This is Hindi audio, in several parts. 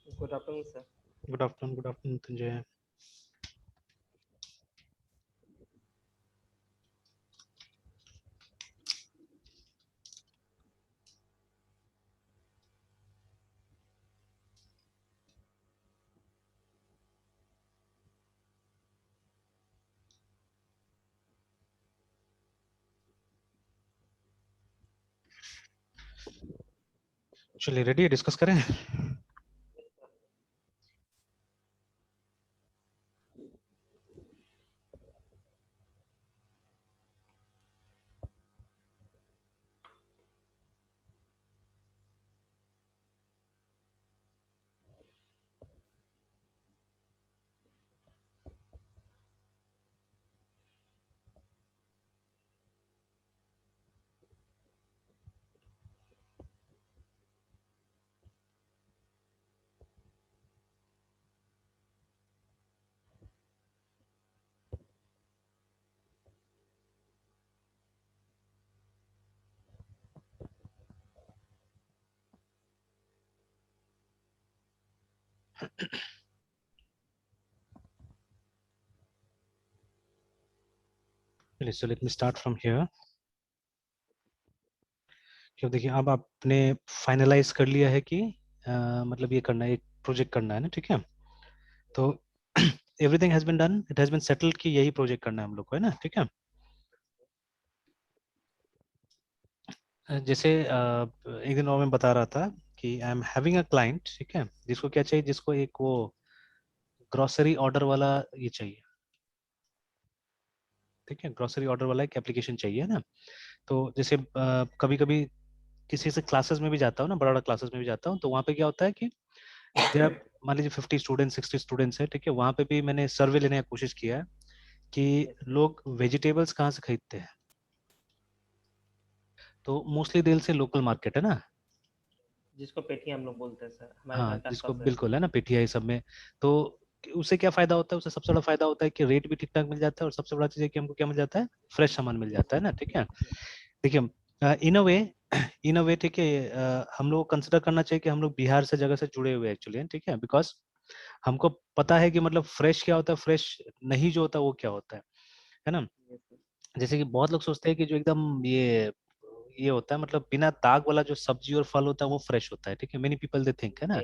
Good afternoon sir. Good afternoon Sanjay. चलिए रेडी है, डिस्कस करें। चलिए, so let me start from here. क्यों, देखिए अब आपने फाइनलाइज कर लिया है कि मतलब ये करना है, एक प्रोजेक्ट करना है ना, ठीक है। तो everything has been done, it has been settled कि यही प्रोजेक्ट करना है हम लोग को, है ना, ठीक है। जैसे एक दिन और मैं बता रहा था कि I am having a client, ठीक है, जिसको क्या चाहिए, जिसको एक वो ग्रोसरी ऑर्डर वाला ये चाहिए, ठीक है, ग्रोसरी ऑर्डर वाला एक एप्लीकेशन चाहिए ना। तो जैसे कभी कभी किसी से क्लासेस में भी जाता हूँ ना, बड़ा बड़ा क्लासेस में भी जाता हूँ, तो वहाँ पे क्या होता है कि जब मान लीजिए 50 स्टूडेंट्स 60 स्टूडेंट्स है, ठीक है, वहाँ पे भी मैंने सर्वे लेने की कोशिश किया है कि लोग वेजिटेबल्स कहाँ से खरीदते हैं। तो मोस्टली दिल से लोकल मार्केट है ना। जिसको पेठी हम लोग बोलते हैं सर, हमारे हाँ, घर के जिसको आसपास है। बिल्कुल है ना, पीटीआई ये सब में। तो उससे क्या फायदा होता है, उससे सबसे बड़ा फायदा होता है कि रेट भी ठीक ठाक मिल जाता है, और सबसे बड़ा चीज है कि हमको क्या मिल जाता है, फ्रेश सामान मिल जाता है ना, ठीक है। देखिए इन अ वे ठीक है, हम लोग कंसिडर करना चाहिए कि हम लोग बिहार से जगह से जुड़े हुए एक्चुअली हैं, ठीक है, बिकॉज हमको पता है कि मतलब फ्रेश क्या होता है, फ्रेश नहीं जो होता है वो क्या होता है ना। जैसे कि बहुत लोग सोचते हैं कि जो एकदम ये होता है, मतलब बिना दाग वाला जो सब्जी और फल होता है वो फ्रेश होता है, ठीक है, मेनी पीपल दे थिंक, है ना,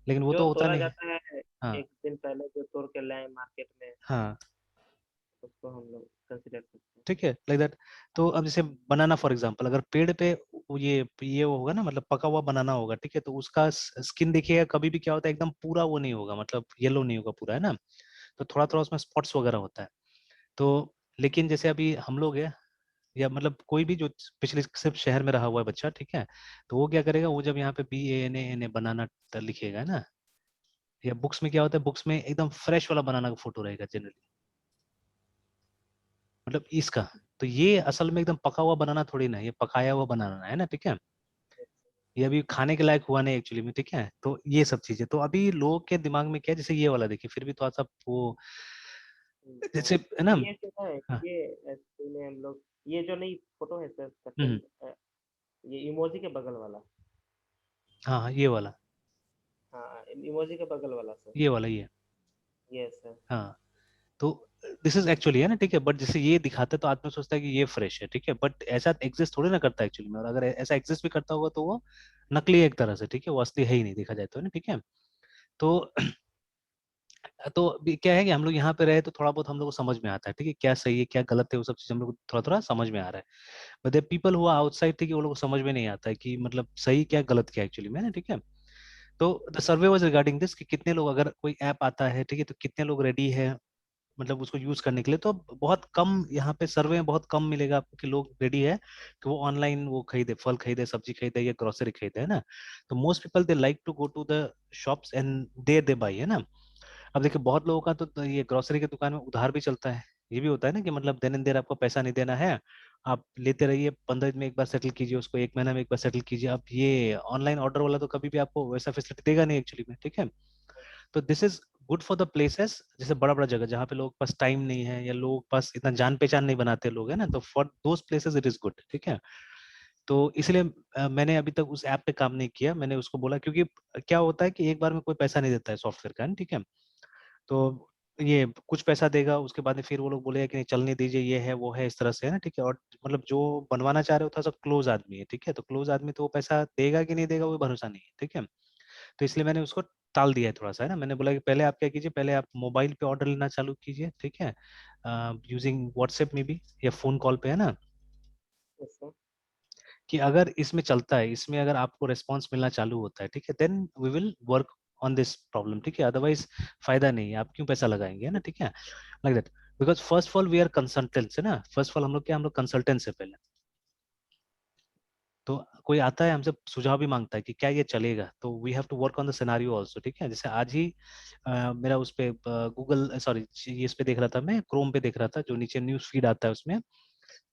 लेकिन वो जो तो होता तोड़ा नहीं है। जाता है हाँ, एक दिन पहले, जो तोड़ के लाए मार्केट में, हाँ, उसको हम लोग कंसिडर करते हैं। ठीक है, लाइक दैट। तो अब जैसे बनाना फॉर एग्जांपल, अगर पेड़ पे ये होगा ना, मतलब पका हुआ बनाना होगा, ठीक है, तो उसका स्किन देखिएगा कभी भी क्या होता है, एकदम पूरा वो नहीं होगा, मतलब येलो नहीं होगा पूरा, है ना। तो थोड़ा थोड़ा उसमें स्पॉट्स वगैरह होता है। तो लेकिन जैसे अभी हम लोग है, या मतलब कोई भी जो पिछले सिर्फ शहर में रहा हुआ है बच्चा, ठीक है, तो वो क्या करेगा, वो जब यहाँ पे BANA बनाना लिखेगा ना, या बुक्स में क्या होता है, बुक्स में एकदम फ्रेश वाला बनाना का फोटो रहेगा जनरली, मतलब इसका। तो ये असल में एकदम पका हुआ बनाना थोड़ी ना है, ये पकाया हुआ बनाना है ना, ठीक है। ये अभी खाने के लायक हुआ नहीं एक्चुअली में, ठीक है। तो ये सब चीजें तो अभी लोगों के दिमाग में क्या है, जैसे ये वाला देखिए, फिर भी थोड़ा सा वो जैसे है ना। ये जो है, हाँ, ये एक्चुअली हम लोग, ये जो नई फोटो है सर हम्म, सेकंड, ये इमोजी के बगल वाला। हाँ, हाँ, ये वाला, हाँ, इमोजी के बगल वाला सर। ये वाला, ये। Yes sir. हाँ, तो दिस इज एक्चुअली है ना, ठीक है, बट जैसे ये दिखाते तो आदमी सोचता है कि ये फ्रेश है, ठीक है, बट ऐसा एग्जिस्ट थोड़ी ना करता है एक्चुअली में, और अगर ऐसा एग्जिस्ट भी करता होगा तो वो नकली है एक तरह से, ठीक है, वो असली है ही नहीं देखा जाए तो, है ना, ठीक है। तो तो अभी क्या है कि हम लोग यहाँ पे रहे तो थोड़ा बहुत हम लोग को समझ में आता है, ठीक है, क्या सही है क्या गलत है, वो सब चीज हम लोग को थोड़ा थोड़ा समझ में आ रहा है। बट द पीपल हुआ आउटसाइड, ठीक है, वो लोग को समझ में नहीं आता है कि मतलब सही क्या गलत क्या एक्चुअली में, है ना, ठीक है। तो the survey was regarding this कि कितने लोग, अगर कोई ऐप आता है, ठीक है, तो कितने लोग रेडी है मतलब उसको यूज करने के लिए। तो बहुत कम यहाँ पे सर्वे में बहुत कम मिलेगा आपको कि लोग रेडी है कि वो ऑनलाइन वो खरीदे, फल खरीदे, सब्जी खरीदे, या ग्रोसरी खरीदे, है ना। तो most people they like to go to the shops and they buy, है ना। अब देखिए बहुत लोगों का तो ये ग्रोसरी की दुकान में उधार भी चलता है। ये भी होता है ना कि मतलब देन एंड देयर आपको पैसा नहीं देना है, आप लेते रहिए, 15 दिन में एक बार सेटल कीजिए उसको, एक महीना में एक बार सेटल कीजिए। अब ये ऑनलाइन ऑर्डर वाला तो कभी भी आपको वैसा फैसिलिटी देगा नहीं एक्चुअली में, ठीक है। तो this is good for the places, जैसे बड़ा बड़ा जगह जहाँ पे लोग पास टाइम नहीं है, या लोग पास इतना जान पहचान नहीं बनाते लोग, है ना, तो for those places it is good, ठीक है। तो इसलिए मैंने अभी तक उस ऐप पे काम नहीं किया। मैंने उसको बोला, क्योंकि क्या होता है कि एक बार में कोई पैसा नहीं देता है सॉफ्टवेयर का, ठीक है। तो ये कुछ पैसा देगा, उसके बाद में फिर वो लोग बोलेगा कि नहीं चलने दीजिए, ये है वो है, इस तरह से है ना, ठीक है। और मतलब जो बनवाना चाह रहे हो था सब क्लोज आदमी है, ठीक है। तो क्लोज आदमी तो वो पैसा देगा कि नहीं देगा वो भरोसा नहीं है, ठीक है। तो इसलिए मैंने उसको टाल दिया है थोड़ा सा, है ना। मैंने बोला कि पहले आप क्या कीजिए, पहले आप मोबाइल पे ऑर्डर लेना चालू कीजिए, ठीक है, यूजिंग व्हाट्सएप में भी या फोन कॉल पे, है ना। Yes sir. कि अगर इसमें चलता है, इसमें अगर आपको रिस्पांस मिलना चालू होता है, ठीक है, then we will work on this problem, ठीक है। अदरवाइज फायदा नहीं है, आप क्यों पैसा लगाएंगे, है ना, ठीक है। Like that, because first of all we are consultants, है ना। फर्स्ट ऑफ ऑल हम लोग क्या, हम लोग कंसल्टेंट्स है पहले। तो कोई आता है हमसे सुझाव भी मांगता है कि क्या ये चलेगा, तो we have to work on the scenario also, ठीक है। जैसे आज ही मेरा उस पे गूगल, सॉरी, इस पे देख रहा था, मैं क्रोम पे देख रहा था, जो नीचे न्यूज फीड आता है उसमें,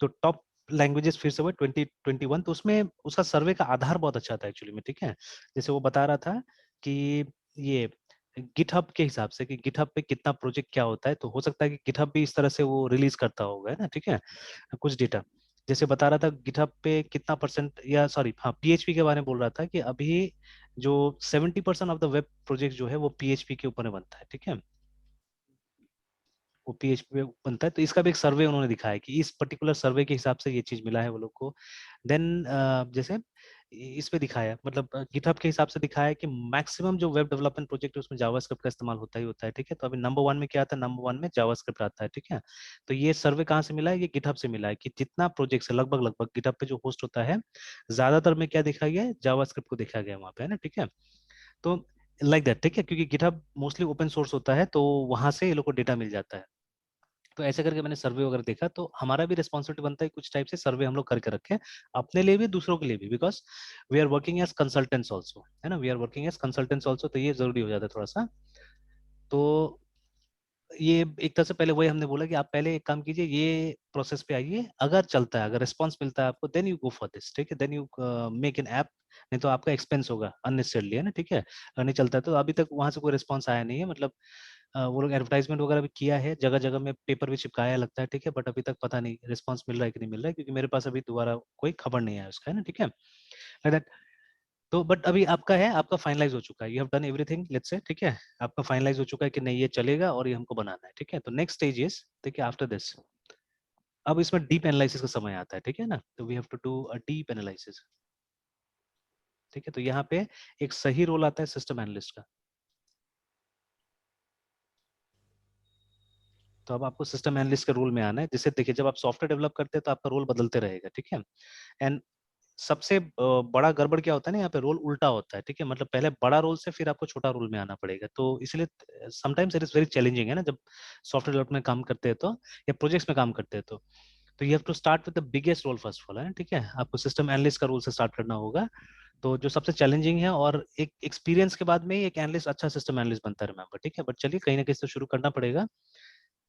तो टॉप लैंग्वेजेस फिर से वो 2021, तो उसमें उसका सर्वे का आधार बहुत अच्छा था एक्चुअली में, ठीक है। जैसे वो बता रहा था कि ये गिटहब के हिसाब से कि गिटहब पे कितना प्रोजेक्ट क्या होता है, तो हो सकता है कि गिटहब भी इस तरह से वो रिलीज करता होगा, है ना, ठीक है, कुछ डेटा। जैसे बता रहा था गिटहब पे कितना परसेंट, या सॉरी हाँ, पीएचपी के बारे में बोल रहा था कि अभी जो 70% ऑफ द वेब प्रोजेक्ट जो है वो पीएचपी के ऊपर में बनता है, ठीक है, वो पीएचपी पे बनता है। तो इसका भी एक सर्वे उन्होंने दिखाया है कि इस पर्टिकुलर सर्वे के हिसाब से ये चीज मिला है वो लोग को। देन जैसे इस पे दिखाया, मतलब गिटहब के हिसाब से दिखाया है कि मैक्सिमम जो वेब डेवलपमेंट प्रोजेक्ट है उसमें जावास्क्रिप्ट का इस्तेमाल होता ही होता है, ठीक है। तो अभी नंबर वन में क्या आता है, नंबर वन में जावास्क्रिप्ट आता है, ठीक है। तो ये सर्वे कहाँ से मिला है, ये गिटहब से मिला है कि जितना प्रोजेक्ट है लगभग लगभग गिटहब पे जो होस्ट होता है, ज्यादातर में क्या देखा गया है, जावास्क्रिप्ट को देखा गया है वहाँ पे, है ना, ठीक है। तो लाइक दैट, ठीक है, क्योंकि गिटहब मोस्टली ओपन सोर्स होता है, तो वहां से ये लोग को डेटा मिल जाता है। तो ऐसे करके मैंने सर्वे वगैरह देखा, तो हमारा भी रिस्पॉन्सिबिलिटी बनता है कुछ टाइप से सर्वे हम लोग करके रखें, अपने लिए भी दूसरों के लिए भी, because we are working as consultants also, है ना, we are working as consultants also, तो ये जरूरी हो जाता है थोड़ा सा। तो ये एक तरह से पहले वही हमने बोला कि आप पहले एक काम कीजिए, ये प्रोसेस पे आइए, अगर चलता है, अगर रिस्पॉन्स मिलता है आपको, then you go for this, ठीक है, then you make an app. नहीं तो आपका एक्सपेंस होगा अननेसेसरली, है ना, ठीक है, अगर नहीं चलता है तो। अभी तक वहां से कोई रिस्पॉन्स आया नहीं है, मतलब वो लोग एडवर्टाइजमेंट वगैरह भी किया है, जगह जगह में पेपर भी चिपकाया है लगता है, ठीक है, बट अभी तक पता नहीं रिस्पॉन्स मिल रहा है कि नहीं मिल रहा है, क्योंकि मेरे पास अभी दोबारा कोई खबर नहीं आया उसका, है ना, ठीक है। तो बट अभी आपका है, आपका फाइनलाइज हो चुका है, you have done everything, let's say, ठीक है, आपका फाइनलाइज हो चुका है कि नहीं ये चलेगा और ये हमको बनाना है, ठीक है। तो नेक्स्ट स्टेज इज, ठीक है, आफ्टर दिस, अब इसमें डीप एनालिसिस का समय आता है, ठीक है ना। तो we have to do a deep analysis, ठीक है। तो यहाँ पे एक सही रोल आता है सिस्टम एनालिस्ट का। तो अब आपको सिस्टम एनालिस्ट के रोल में आना है, जिससे देखिए जब आप सॉफ्टवेयर डेवलप करते हैं तो आपका रोल बदलते रहेगा, ठीक है। एंड सबसे बड़ा गड़बड़ क्या होता है ना, यहाँ पे रोल उल्टा होता है, ठीक है। मतलब पहले बड़ा रोल से फिर आपको छोटा रोल में आना पड़ेगा, तो इसलिए sometimes it is very challenging, है ना, जब सॉफ्टवेयर डेवलपमेंट में काम करते हैं तो, या प्रोजेक्ट्स में काम करते हैं तो you have to start with the biggest role first of all, है ना, ठीक है। आपको सिस्टम एनालिस्ट का रोल से स्टार्ट करना होगा, तो जो सबसे चैलेंजिंग है, और एक एक्सपीरियंस के बाद में ही एक एनालिस्ट अच्छा सिस्टम एनालिस्ट बनता है, रिमेंबर, ठीक है। बट चलिए कहीं ना कहीं से शुरू करना पड़ेगा।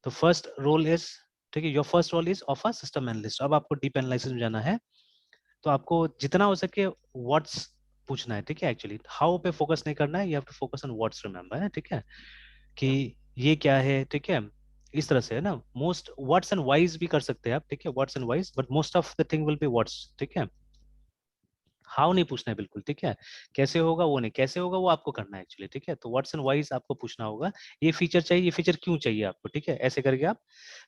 तो फर्स्ट रोल इज, ठीक है, your first role is of a system analyst. अब आपको डीप एनालिसिस में जाना है, तो आपको जितना हो सके व्हाट्स पूछना है, ठीक है। एक्चुअली हाउ पे फोकस नहीं करना है, you have to focus on what's, remember, है, ठीक है, कि ये क्या है, ठीक है, इस तरह से, है ना। मोस्ट व्हाट्स एंड वाइज भी कर सकते हैं आप, ठीक है, what's and wise, but most of the thing will be what's, ठीक है। हाउ नहीं पूछना है बिल्कुल, ठीक है। कैसे होगा वो नहीं, कैसे होगा वो आपको करना है एक्चुअली, ठीक है। तो व्हाट्स एंड वाइज आपको पूछना होगा, ये फीचर चाहिए, ये फीचर क्यों चाहिए आपको, ठीक है। ऐसे करके आप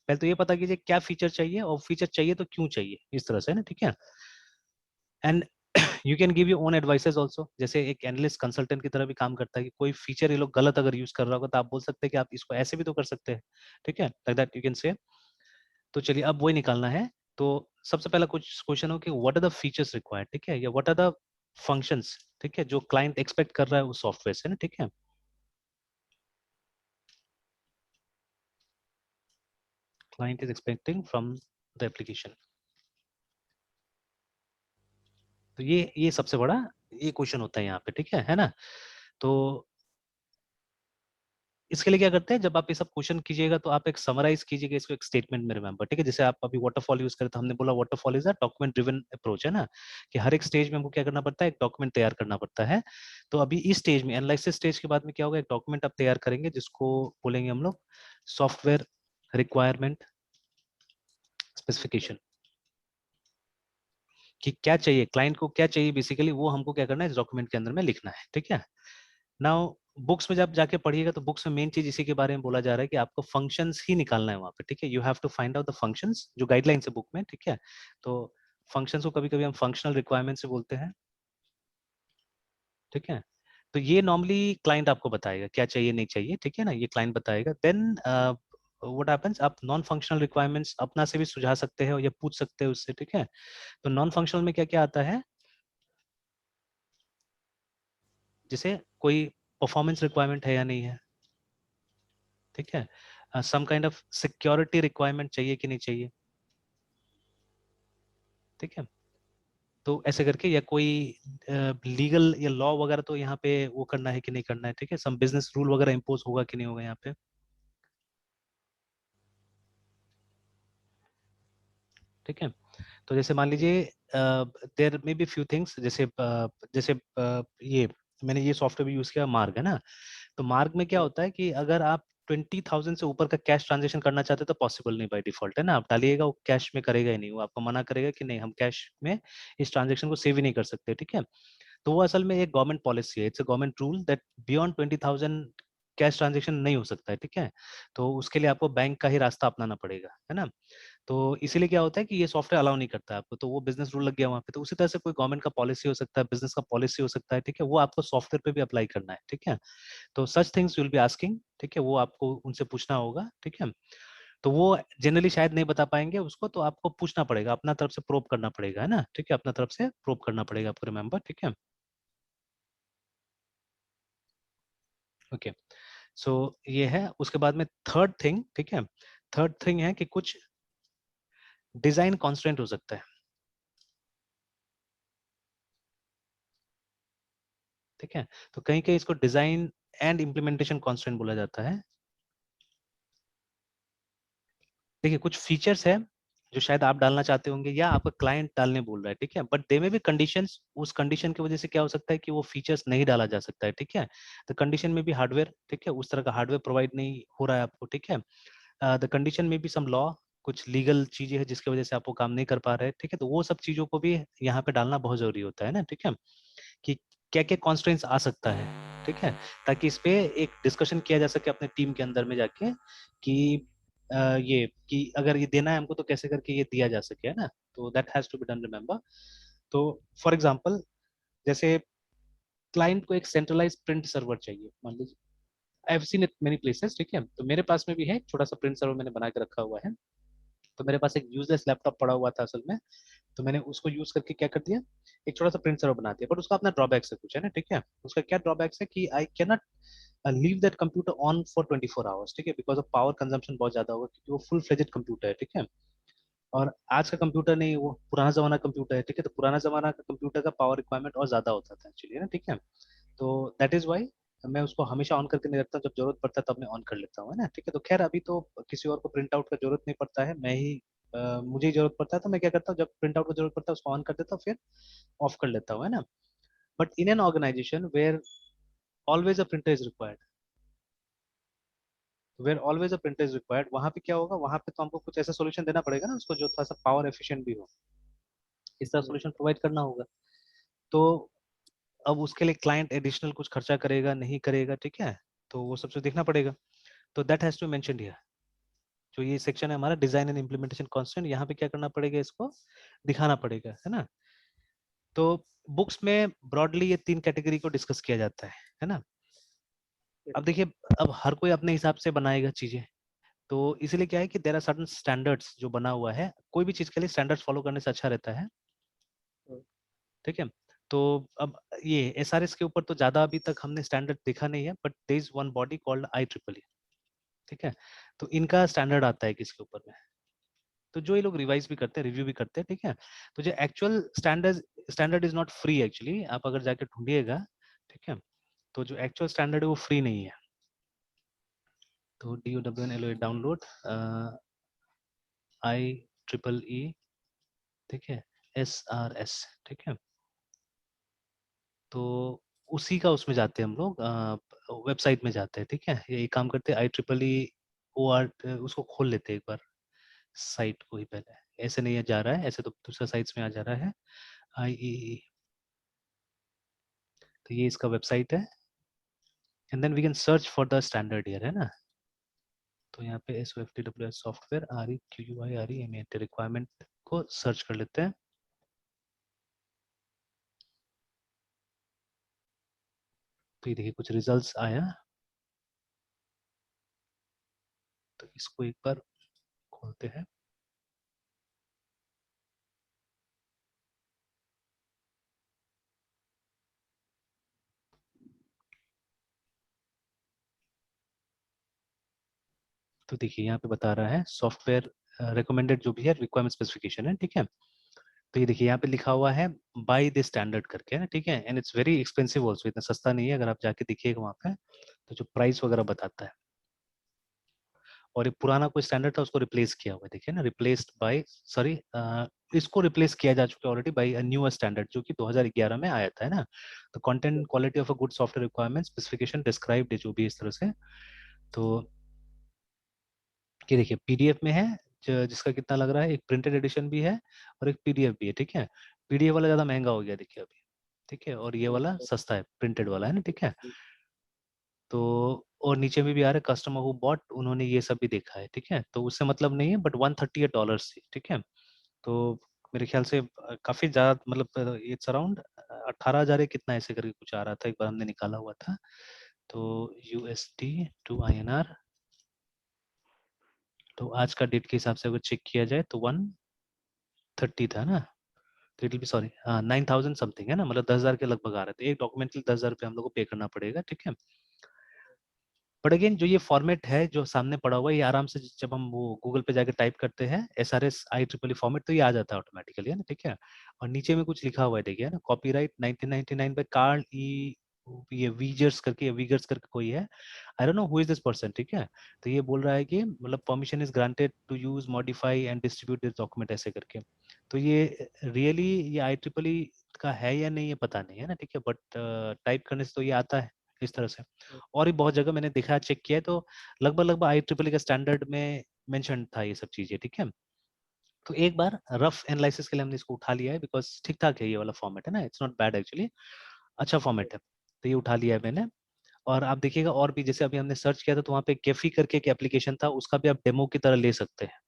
पहले तो ये पता कीजिए क्या फीचर चाहिए, और फीचर चाहिए तो क्यों चाहिए, इस तरह से, है ना, ठीक है। And you can give your own advices also, जैसे एक एनालिस्ट कंसल्टेंट की तरह भी काम करता है, कि कोई फीचर ये लोग गलत अगर यूज कर रहा होगा तो आप बोल सकते हैं कि आप इसको ऐसे भी तो कर सकते हैं, ठीक है, like that you can say. तो चलिए अब वही निकालना है। तो सबसे पहला कुछ क्वेश्चन हो कि what are the features required, ठीक है, या व्हाट आर द फंक्शंस, ठीक है, जो क्लाइंट एक्सपेक्ट कर रहा है उस सॉफ्टवेयर से ना, ठीक है। Client is expecting from the application. तो ये सबसे बड़ा ये क्वेश्चन होता है यहाँ पे, ठीक है ना। तो इसके लिए क्या करते हैं, जब आप ये सब क्वेश्चन कीजिएगा तो आप एक समराइज कीजिएगा इसको एक स्टेटमेंट में, रिमेंबर, ठीक है। जैसे आप अभी वाटरफॉल यूज करें, तो हमने बोला waterfall is a document driven approach, है ना, कि हर एक स्टेज में हमको क्या करना पड़ता है, एक डॉक्यूमेंट तैयार करना पड़ता है। तो अभी इस स्टेज में, एनालिसिस स्टेज के बाद में क्या होगा, एक डॉक्यूमेंट आप तैयार करेंगे जिसको बोलेंगे हम लोग सॉफ्टवेयर रिक्वायरमेंट स्पेसिफिकेशन। कि क्या चाहिए क्लाइंट को, क्या चाहिए बेसिकली, वो हमको क्या करना है इस डॉक्यूमेंट के अंदर में लिखना है, ठीक है। नाउ बुक्स में जब जाके पढ़िएगा तो बुक्स में मेन चीज इसी के बारे में बोला जा रहा है कि आपको फंक्शंस ही निकालना है वहां पे, ठीक है। You have to find out the functions, जो गाइडलाइंस है बुक में, ठीक है। तो फंक्शंस को कभी कभी हम फंक्शनल रिक्वायरमेंट से बोलते हैं, ठीक है। तो ये नॉर्मली क्लाइंट आपको बताएगा क्या चाहिए नहीं चाहिए, ठीक है ना, ये क्लाइंट बताएगा। देन व्हाट हैपेंस, आप नॉन फंक्शनल रिक्वायरमेंट्स अपना से भी सुझा सकते हैं या पूछ सकते हैं उससे, ठीक है। तो नॉन फंक्शनल में क्या क्या आता है, जैसे कोई परफॉर्मेंस रिक्वायरमेंट है या नहीं है, ठीक है। Some kind of security requirement चाहिए कि नहीं चाहिए, ठीक है। तो ऐसे करके, या कोई लीगल या लॉ वगैरह तो यहाँ पे वो करना है कि नहीं करना है, ठीक है। सम बिजनेस रूल वगैरह इम्पोज होगा कि नहीं होगा यहाँ पे, ठीक है। तो जैसे मान लीजिए there may be few things, जैसे जैसे ये मैंने ये सॉफ्टवेयर भी यूज किया, मार्ग है ना। तो मार्ग में क्या होता है कि अगर आप 20,000 से ऊपर का कैश ट्रांजेक्शन करना चाहते हैं तो पॉसिबल नहीं बाय डिफॉल्ट, है ना। आप डालिएगा वो कैश में करेगा ही नहीं, वो आपको मना करेगा कि नहीं हम कैश में इस ट्रांजेक्शन को सेव ही नहीं कर सकते, ठीक है। तो वो असल में एक गवर्नमेंट पॉलिसी है, it's a government rule that beyond 20,000 cash transaction नहीं हो सकता है, ठीक है। तो उसके लिए आपको बैंक का ही रास्ता अपनाना पड़ेगा, है ना। तो इसीलिए क्या होता है कि ये सॉफ्टवेयर अलाउ नहीं करता है आपको, तो वो बिजनेस रूल लग गया वहाँ पे। तो उसी तरह से कोई गवर्नमेंट का पॉलिसी हो सकता है, बिजनेस का पॉलिसी हो सकता है, ठीक है, वो आपको सॉफ्टवेयर पे भी अप्लाई करना है, ठीक है। तो such things will be asking, ठीक है, वो आपको उनसे पूछना होगा, ठीक है। तो वो जनरली शायद नहीं बता पाएंगे उसको, तो आपको पूछना पड़ेगा, अपना तरफ से प्रोब करना पड़ेगा, है ना, ठीक है, अपना तरफ से प्रोब करना पड़ेगा आपको, रिमेंबर, ठीक है। ओके, सो ये है। उसके बाद में थर्ड थिंग, ठीक है, थर्ड थिंग है कि कुछ डिजाइन कॉन्स्टेंट हो सकता है, ठीक है। तो कहीं कहीं इसको डिजाइन एंड इम्प्लीमेंटेशन कॉन्स्टेंट बोला जाता है। देखिए कुछ फीचर्स है जो शायद आप डालना चाहते होंगे या आपका क्लाइंट डालने बोल रहा है, ठीक है, बट दे में भी कंडीशंस, उस कंडीशन की वजह से क्या हो सकता है कि वो फीचर्स नहीं डाला जा सकता है, ठीक है। तो कंडीशन में भी हार्डवेयर, ठीक है, उस तरह का हार्डवेयर प्रोवाइड नहीं हो रहा है आपको, ठीक है। द कंडीशन में भी सम लॉ, कुछ लीगल चीजें हैं जिसकी वजह से आप वो काम नहीं कर पा रहे हैं, ठीक है। तो वो सब चीजों को भी यहाँ पे डालना बहुत जरूरी होता है ना, ठीक है, कि क्या क्या कॉन्स्ट्रेंट्स आ सकता है, ठीक है, ताकि इस पे एक डिस्कशन किया जा सके अपने टीम के अंदर में जाके कि ये कि अगर ये देना है हमको तो कैसे करके ये दिया जा सके, है ना। तो that has to be done, remember. तो फॉर एग्जांपल, जैसे क्लाइंट को एक सेंट्रलाइज प्रिंट सर्वर चाहिए, मान लीजिए, I have seen it many places, ठीक है। तो मेरे पास में भी है एक छोटा सा प्रिंट सर्वर, मैंने बना के रखा हुआ है। तो मेरे पास एक यूजलेस लैपटॉप पड़ा हुआ था असल में, तो मैंने उसको यूज करके क्या कर दिया, एक छोटा सा प्रिंट सर्वर बना दिया। बट उसका अपना ड्रॉबैक्स है कुछ, है ना, ठीक है। उसका क्या ड्रॉबैक्स है कि I can not leave that computer on for 24 hours, ठीक है, बिकॉज ऑफ पावर कंजम्पशन बहुत ज्यादा होगा, क्योंकि वो फुल फ्लेजेड कंप्यूटर है, ठीक है। और आज का कंप्यूटर नहीं, वो पुराना जमाना कंप्यूटर है, ठीक है। तो पुराना जमाना का कंप्यूटर का पावर रिक्वायरमेंट और ज्यादा होता था एक्चुअली, है ना, ठीक है। तो दैट इज वाई मैं उसको हमेशा ऑन करके नहीं रखता, जब जरूरत पड़ता है तब मैं ऑन कर लेता हूँ, है ना, ठीक है। तो खैर अभी तो किसी और को प्रिंट आउट का जरूरत नहीं पड़ता है, मैं ही मुझे ही जरूरत पड़ता है, तो मैं क्या करता हूँ, जब प्रिंट आउट का जरूरत पड़ता है उसको ऑन कर देता हूँ, फिर ऑफ कर लेता हूँ, है ना। But in an organisation where always a printer is required, where always a printer is required, वहां पे क्या होगा, वहां पे तो हमको कुछ ऐसा सोल्यूशन देना पड़ेगा ना उसको जो थोड़ा सा पावर एफिशिएंट भी हो, इस तरह सोल्यूशन प्रोवाइड करना होगा। तो अब उसके लिए क्लाइंट एडिशनल कुछ खर्चा करेगा नहीं करेगा, ठीक है, तो वो सबसे देखना पड़ेगा। तो that has to mention here, जो ये सेक्शन है हमारा डिजाइन एंड इम्प्लीमेंटेशन कांस्टेंट, यहाँ पे क्या करना पड़ेगा, इसको दिखाना पड़ेगा, है ना। तो बुक्स में ब्रॉडली ये तीन कैटेगरी को डिस्कस किया जाता है ना। अब देखिए, अब हर कोई अपने हिसाब से बनाएगा चीजें, तो इसीलिए क्या है कि देयर आर सर्टेन स्टैंडर्ड्स जो बना हुआ है, कोई भी चीज के लिए स्टैंडर्ड्स फॉलो करने से अच्छा रहता है, ठीक है। तो अब ये एसआरएस के ऊपर तो ज्यादा अभी तक हमने स्टैंडर्ड देखा नहीं है, but there is one body called IEEE, ठीक है। तो इनका स्टैंडर्ड आता है किसके ऊपर में, तो जो ये लोग रिवाइज भी करते हैं, रिव्यू भी करते हैं, ठीक है। तो जो actual standard is not free actually, आप अगर जाके ढूंढिएगा, ठीक है, तो जो एक्चुअल स्टैंडर्ड है वो फ्री नहीं है। तो DOWNLOA डाउनलोड IEEE, ठीक है, SRS, ठीक है। तो उसी का उसमें जाते हैं हम लोग, वेबसाइट में जाते हैं, ठीक है, ये काम करते हैं IEEE OR, उसको खोल लेते हैं एक बार साइट को ही पहले, ऐसे नहीं जा रहा है, ऐसे तो दूसरा साइट्स में आ जा रहा है IEE। तो ये इसका वेबसाइट है and then we can search for the standard year, है ना। तो यहाँ पे SOFTWS सॉफ्टवेयर REQUIREMAT रिक्वायरमेंट को सर्च कर लेते हैं। तो ये देखिए कुछ रिजल्ट्स आया, तो इसको एक बार खोलते हैं। तो देखिए यहाँ पे बता रहा है सॉफ्टवेयर रिकमेंडेड जो भी है रिक्वायरमेंट स्पेसिफिकेशन है, ठीक है। तो ये देखिए यहाँ पे लिखा हुआ है बाय दिस स्टैंडर्ड करके, है ना, ठीक है। And it's very expensive also, इतना सस्ता नहीं है। अगर आप जाके देखिएगा वहाँ पे तो जो प्राइस वगैरह बताता है, और ये पुराना कोई स्टैंडर्ड था उसको रिप्लेस किया हुआ है, देखिए ना, रिप्लेस्ड बाय, सॉरी, इसको रिप्लेस किया जा चुका है already by a newer standard जो कि 2011 में आया था, है ना। तो content quality of a good software requirement specification described जो भी इस तरह से। तो ये देखिए पीडीएफ में है, जिसका कितना लग रहा है, एक प्रिंटेड एडिशन भी है और एक पीडीएफ भी है, ठीक है। पीडीएफ वाला ज्यादा महंगा हो गया देखिए अभी, ठीक है, और ये वाला सस्ता है, प्रिंटेड वाला, है ना, ठीक है। तो और नीचे में भी आ रहा है कस्टमर हु बॉट, उन्होंने ये सब भी देखा है, ठीक है। तो उससे मतलब नहीं है, बट $138 थी, ठीक है। तो मेरे ख्याल से काफी ज्यादा, मतलब इट्स अराउंड 18,000 कितना ऐसे करके कुछ आ रहा था, एक बार हमने निकाला हुआ था। तो USD टू INR, तो आज का डेट के हिसाब से अगर चेक किया जाए तो 130 था ना। तो it will B, sorry, 9,000 something, है ना, मतलब 10,000 के लगभग आ रहे थे। एक डॉक्यूमेंट के लिए 10,000 रुपये हम लोग को पे करना पड़ेगा, ठीक है। बट अगेन जो ये फॉर्मेट है जो सामने पड़ा हुआ है, ये आराम से जब हम वो गूगल पे जाके टाइप करते हैं SRS IEEE फॉर्मेट, तो ये आ जाता है ऑटोमेटिकली, है ना, ठीक है। और नीचे में कुछ लिखा हुआ है देखिए, है ना, कॉपीराइट 1999 बाय कार्ल ई, ये वीगर्स करके कोई है, I don't know who is this person, ठीक है। तो ये बोल रहा है कि मतलब permission is granted to use modify and distribute this document ऐसे करके। तो ये रियली ये IEEE का है या नहीं, ये पता नहीं, है ना, ठीक है। बट टाइप करने से तो ये आता है इस तरह से। और भी बहुत जगह मैंने देखा, चेक किया है, तो लगभग लगभग IEEE के स्टैंडर्ड में मेंशन था ये सब चीजें, ठीक है। तो एक बार रफ एनालिसिस के लिए हमने इसको उठा लिया है, बिकॉज ठीक ठाक है ये वाला फॉर्मेट, है ना, इट्स नॉट बैड एक्चुअली, अच्छा फॉर्मेट है। तो ये उठा लिया है मैंने। और आप देखिएगा और भी, जैसे अभी हमने सर्च किया था तो वहाँ पे गेफी करके एक एप्लीकेशन था, उसका भी आप डेमो की तरह ले सकते हैं।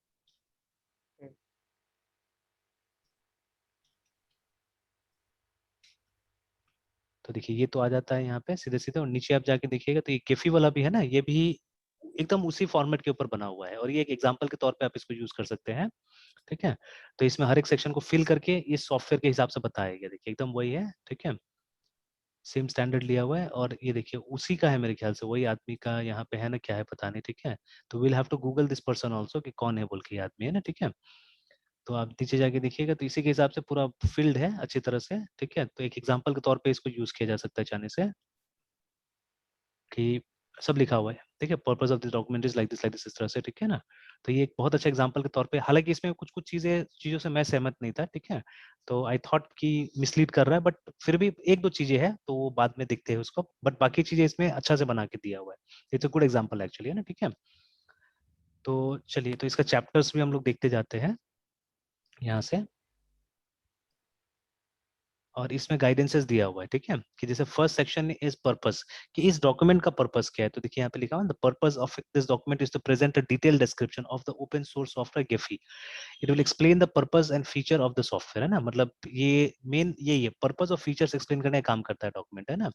तो देखिए ये तो आ जाता है यहाँ पे सीधे सीधे, और नीचे आप जाके देखिएगा तो ये गेफी वाला भी है ना, ये भी एकदम उसी फॉर्मेट के ऊपर बना हुआ है, और ये एक एग्जांपल के तौर पे आप इसको यूज कर सकते हैं, ठीक है। तो इसमें हर एक सेक्शन को फिल करके इस सॉफ्टवेयर के हिसाब से बताया गया, देखिए एकदम वही है, ठीक है। सेम स्टैंडर्ड लिया हुआ है, और ये देखिए उसी का है मेरे ख्याल से, वही आदमी का यहाँ पे है ना, क्या है पता नहीं, ठीक है। तो will have to Google this person also कि कौन है बोल के ये आदमी, है ना, ठीक है। तो आप नीचे जाके देखिएगा तो इसी के हिसाब से पूरा फील्ड है अच्छी तरह से, ठीक है। तो एक एग्जांपल के तौर पे इसको यूज किया जा सकता है चाहने से, कि सब लिखा हुआ है, ठीक है, purpose of this document is like this इस तरह से, ठीक है ना। तो ये एक बहुत अच्छा एग्जांपल के तौर पे, हालांकि इसमें कुछ कुछ चीजों से मैं सहमत नहीं था, ठीक है। तो आई थॉट कि मिसलीड कर रहा है, बट फिर भी एक दो चीजें हैं तो वो बाद में दिखते हैं उसको, बट बाकी चीजें इसमें अच्छा से बना के दिया हुआ है। It's a good example actually, है ना, ठीक है। तो चलिए, तो इसका चैप्टर्स भी हम लोग देखते जाते हैं यहाँ से, और इसमें गाइडेंसेस दिया हुआ है, ठीक है, कि जैसे फर्स्ट सेक्शन इज पर्पस, कि इस डॉक्यूमेंट का पर्पस क्या है। तो देखिए यहाँ पे लिखा हुआ है, the purpose of this document is to present a detail description of the open source software Gephi, it will explain the purpose and feature of the software, है ना, मतलब ये मेन यही है, पर्पस और फीचर्स एक्सप्लेन करने का काम करता है डॉक्यूमेंट, है ना।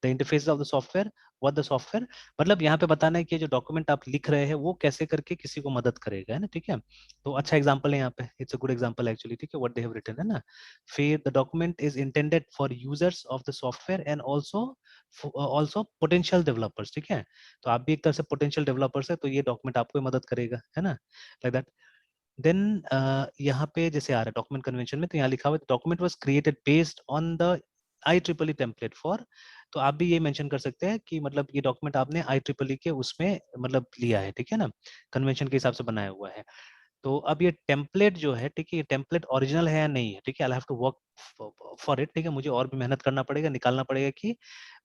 The interface of the software, what the software, मतलब यहाँ पे बताना है कि जो डॉक्यूमेंट आप लिख रहे हैं वो कैसे करके किसी को मदद करेगा, है ना, ठीक है। तो अच्छा एग्जांपल है यहाँ पे, it's a good example actually, ठीक है, व्हाट दे हैव रिटन, है ना। फिर the document is intended for users of the software and also potential developers, ठीक है। तो आप भी एक तरह से पोटेंशियल डेवलपर्स है, तो ये डॉक्यूमेंट आपको मदद करेगा, है ना, लाइक दैट। देन यहाँ पे जैसे आ रहा है डॉक्यूमेंट कन्वेंशन में, तो यहाँ लिखा हुआ है document was created based on the IEEE template for, तो आप भी ये मेंशन कर सकते हैं कि मतलब ये डॉक्यूमेंट आपने IEEE के उसमें मतलब लिया है, ठीक है ना, कन्वेंशन के हिसाब से बनाया हुआ है। तो अब ये टेम्पलेट जो है, ठीक है, ये टेम्पलेट ओरिजिनल है या नहीं है, ठीक है, I have to work for it, ठीक है, मुझे और भी मेहनत करना पड़ेगा, निकालना पड़ेगा कि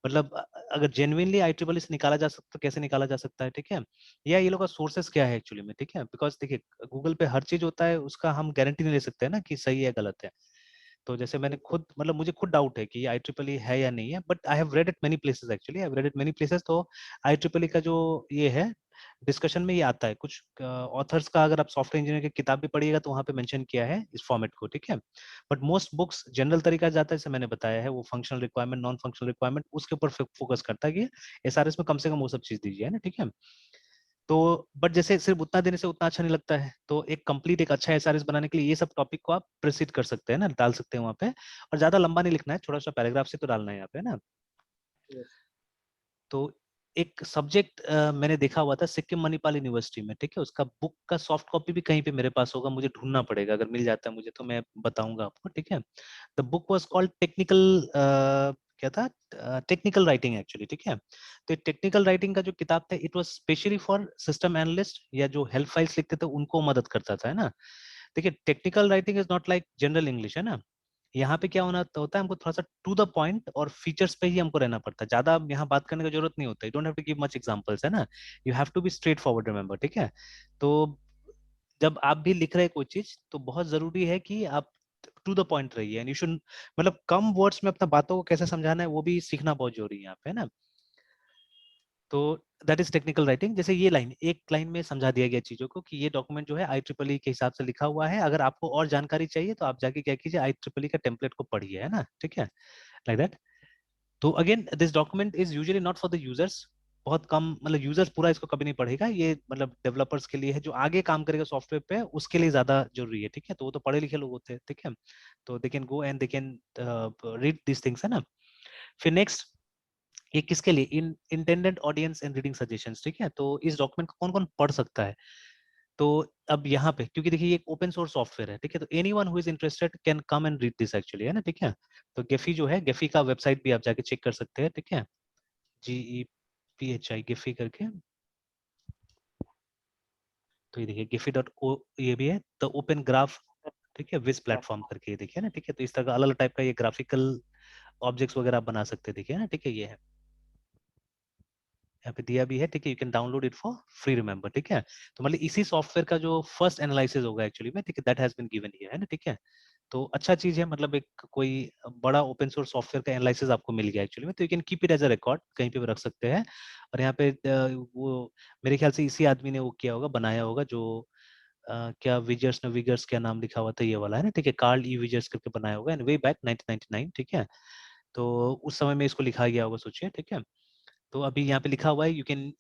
मतलब अगर जेन्युइनली IEEE से निकाला जा सकता तो कैसे निकाला जा सकता है, ठीक है, या ये लोग का सोर्सेस क्या है एक्चुअली में, ठीक है, बिकॉज देखिए गूगल पे हर चीज होता है, उसका हम गारंटी नहीं ले सकते हैं ना कि सही है गलत है। तो जैसे मैंने बिल्कुल। खुद मतलब मुझे खुद डाउट है कि ये IEEE है या नहीं है, but I have read it many places actually, I have read it many places. तो IEEE का जो ये है डिस्कशन में ये आता है, कुछ ऑथर्स का अगर आप सॉफ्टवेयर इंजीनियर की किताब भी पढ़िएगा तो वहां पे मेंशन किया है इस फॉर्मेट को, ठीक है, बट मोस्ट बुक्स जनरल तरीका जाता है, जैसे मैंने बताया है, वो functional requirement non functional requirement उसके ऊपर फोकस करता है कि SRS में कम से कम वो सब चीज दीजिए, है ना, ठीक है। तो बट जैसे सिर्फ उतना देने से उतना अच्छा नहीं लगता है, तो एक कंप्लीट एक अच्छा SRS बनाने के लिए ये सब टॉपिक को आप प्रोसीड कर सकते हैं ना, डाल सकते हैं वहाँ पे, और ज्यादा लंबा नहीं लिखना है, थोड़ा सा पैराग्राफ से तो डालना है यहाँ पे ना। यस। तो एक सब्जेक्ट मैंने देखा हुआ था सिक्किम मणिपाल यूनिवर्सिटी में, ठीक है, उसका बुक का सॉफ्ट कॉपी भी कहीं पे मेरे पास होगा, मुझे ढूंढना पड़ेगा, अगर मिल जाता है मुझे तो मैं बताऊंगा आपको, ठीक है। The book was called technical, क्या था, टेक्निकल राइटिंग एक्चुअली, ठीक है। तो टेक्निकल राइटिंग का जो किताब था it was specially for system analyst या जो हेल्प फाइल्स लिखते थे उनको मदद करता था, है ना। देखिए technical writing is not like general English, है ना। यहाँ पे क्या होना होता है, हमको थोड़ा सा टू द पॉइंट और फीचर्स पे ही हमको रहना पड़ता है, ज्यादा यहाँ बात करने की जरूरत नहीं होता है, you don't have to give much examples, है ना। You have to be straightforward, remember, ठीक है। तो जब आप भी लिख रहे हैं कोई चीज तो बहुत जरूरी है कि आप टू द पॉइंट रहिए, एंड यू शुड मतलब कम वर्ड्स में अपना बातों को कैसे समझाना है वो भी सीखना बहुत जरूरी है यहाँ पे, है ना। तो दैट इज टेक्निकल राइटिंग। जैसे ये लाइन एक लाइन में समझा दिया गया चीजों को कि ये डॉक्यूमेंट जो है IEEE के हिसाब से लिखा हुआ है, अगर आपको और जानकारी चाहिए तो आप जाके क्या कीजिए IEEE का टेम्पलेट को पढ़िए, है ना, ठीक है, लाइक दैट। तो again this document is usually not for the users, बहुत कम मतलब यूजर्स पूरा इसको कभी नहीं पढ़ेगा, ये मतलब डेवलपर्स के लिए है, जो आगे काम करेगा सॉफ्टवेयर पे उसके लिए ज्यादा जरूरी है, ठीक है, तो वो तो पढ़े लिखे लोग होते हैं, ठीक है, तो they can go and they can read this things, है ना। फिर नेक्स्ट ये किसके लिए, in intended audience and reading suggestions, ठीक है, तो इस डॉक्यूमेंट को कौन कौन पढ़ सकता है। तो अब यहाँ पे क्योंकि देखिए ये एक ओपन सोर्स सॉफ्टवेयर है, ठीक है, तो anyone who is interested can come and read this actually, है ना, ठीक है। तो गेफी जो है, गेफी का वेबसाइट भी आप जाके चेक कर सकते हैं, ठीक है, GEPHI गेफी करके। तो ये देखिए गेफी डॉट ओ, ये भी है द ओपन ग्राफ, ठीक है, विज प्लेटफॉर्म करके, ये देखिए ना, ठीक है, तो इस तरह का अलग अलग टाइप का ये ग्राफिकल ऑब्जेक्ट्स वगैरह आप बना सकते हैं, देखिए ना, ठीक है, ये है यहाँ पे दिया भी है, ठीक है, you can download it for free, remember, ठीक है। तो मतलब इसी सॉफ्टवेयर का जो फर्स्ट एनालिसिस होगा एक्चुअली में, ठीक है, that has been given here, है ना, ठीक है। तो अच्छा चीज है, मतलब एक कोई बड़ा ओपन सोर्स सॉफ्टवेयर का एनालिसिस आपको मिल गया एक्चुअली में, तो you can keep it as a record, कहीं पे भी रख सकते हैं। और यहाँ पे वो मेरे ख्याल से इसी आदमी ने वो किया होगा, बनाया होगा, जो क्या विजर्स ने विगर्स क्या नाम लिखा हुआ था ये वाला, है ना, ठीक है, कार्ल ई विजर्स करके बनाया होगा, एंड वे बैक 1999, ठीक है। तो उस समय में इसको लिखा गया होगा, सोचिए, ठीक है। तो अभी यहाँ पे लिखा हुआ है you can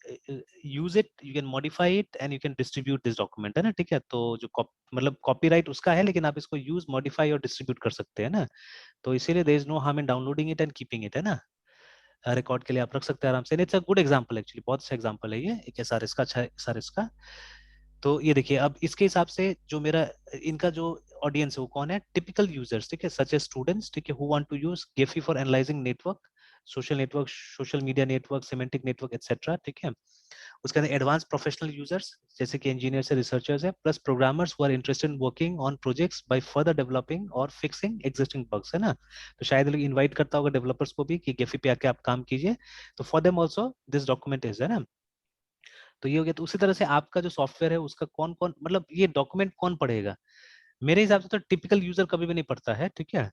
use it, you can modify it and you can distribute this document, है ना, ठीक है। तो जो मतलब कॉपीराइट उसका है, लेकिन आप इसको यूज मॉडिफाई और डिस्ट्रीब्यूट कर सकते हैं ना। तो इसीलिए there is no harm in downloading it and keeping it, है ना, रिकॉर्ड के लिए आप रख सकते हैं आराम से। It's a good example actually, बहुत अच्छा एग्जांपल है ये एक SRS का, अच्छा SRS का। तो ये देखिए अब इसके हिसाब से जो मेरा इनका जो ऑडियंस है वो कौन है, टिपिकल यूजर्स, ठीक है, सच एज स्टूडेंट्स, ठीक है, who want to use Gephi for analysing network, social network, social media network, semantic network etcetera, ठीक है। उसके अंदर एडवांस प्रोफेशनल यूजर्स जैसे कि इंजीनियर्स है, रिसर्चर्स है, plus programmers who are interested in working on projects by further developing और फिक्सिंग एग्जिस्टिंग बग्स, है ना। तो शायद लोग इनवाइट करता होगा डेवलपर्स को भी कि गेफी पे आके आप काम कीजिए, तो for them also this document is, है ना। तो ये हो गया। तो उसी तरह से आपका जो सॉफ्टवेयर है उसका कौन कौन मतलब ये डॉक्यूमेंट कौन पढ़ेगा, मेरे हिसाब से तो टिपिकल यूजर कभी भी नहीं पढ़ता है, ठीक है।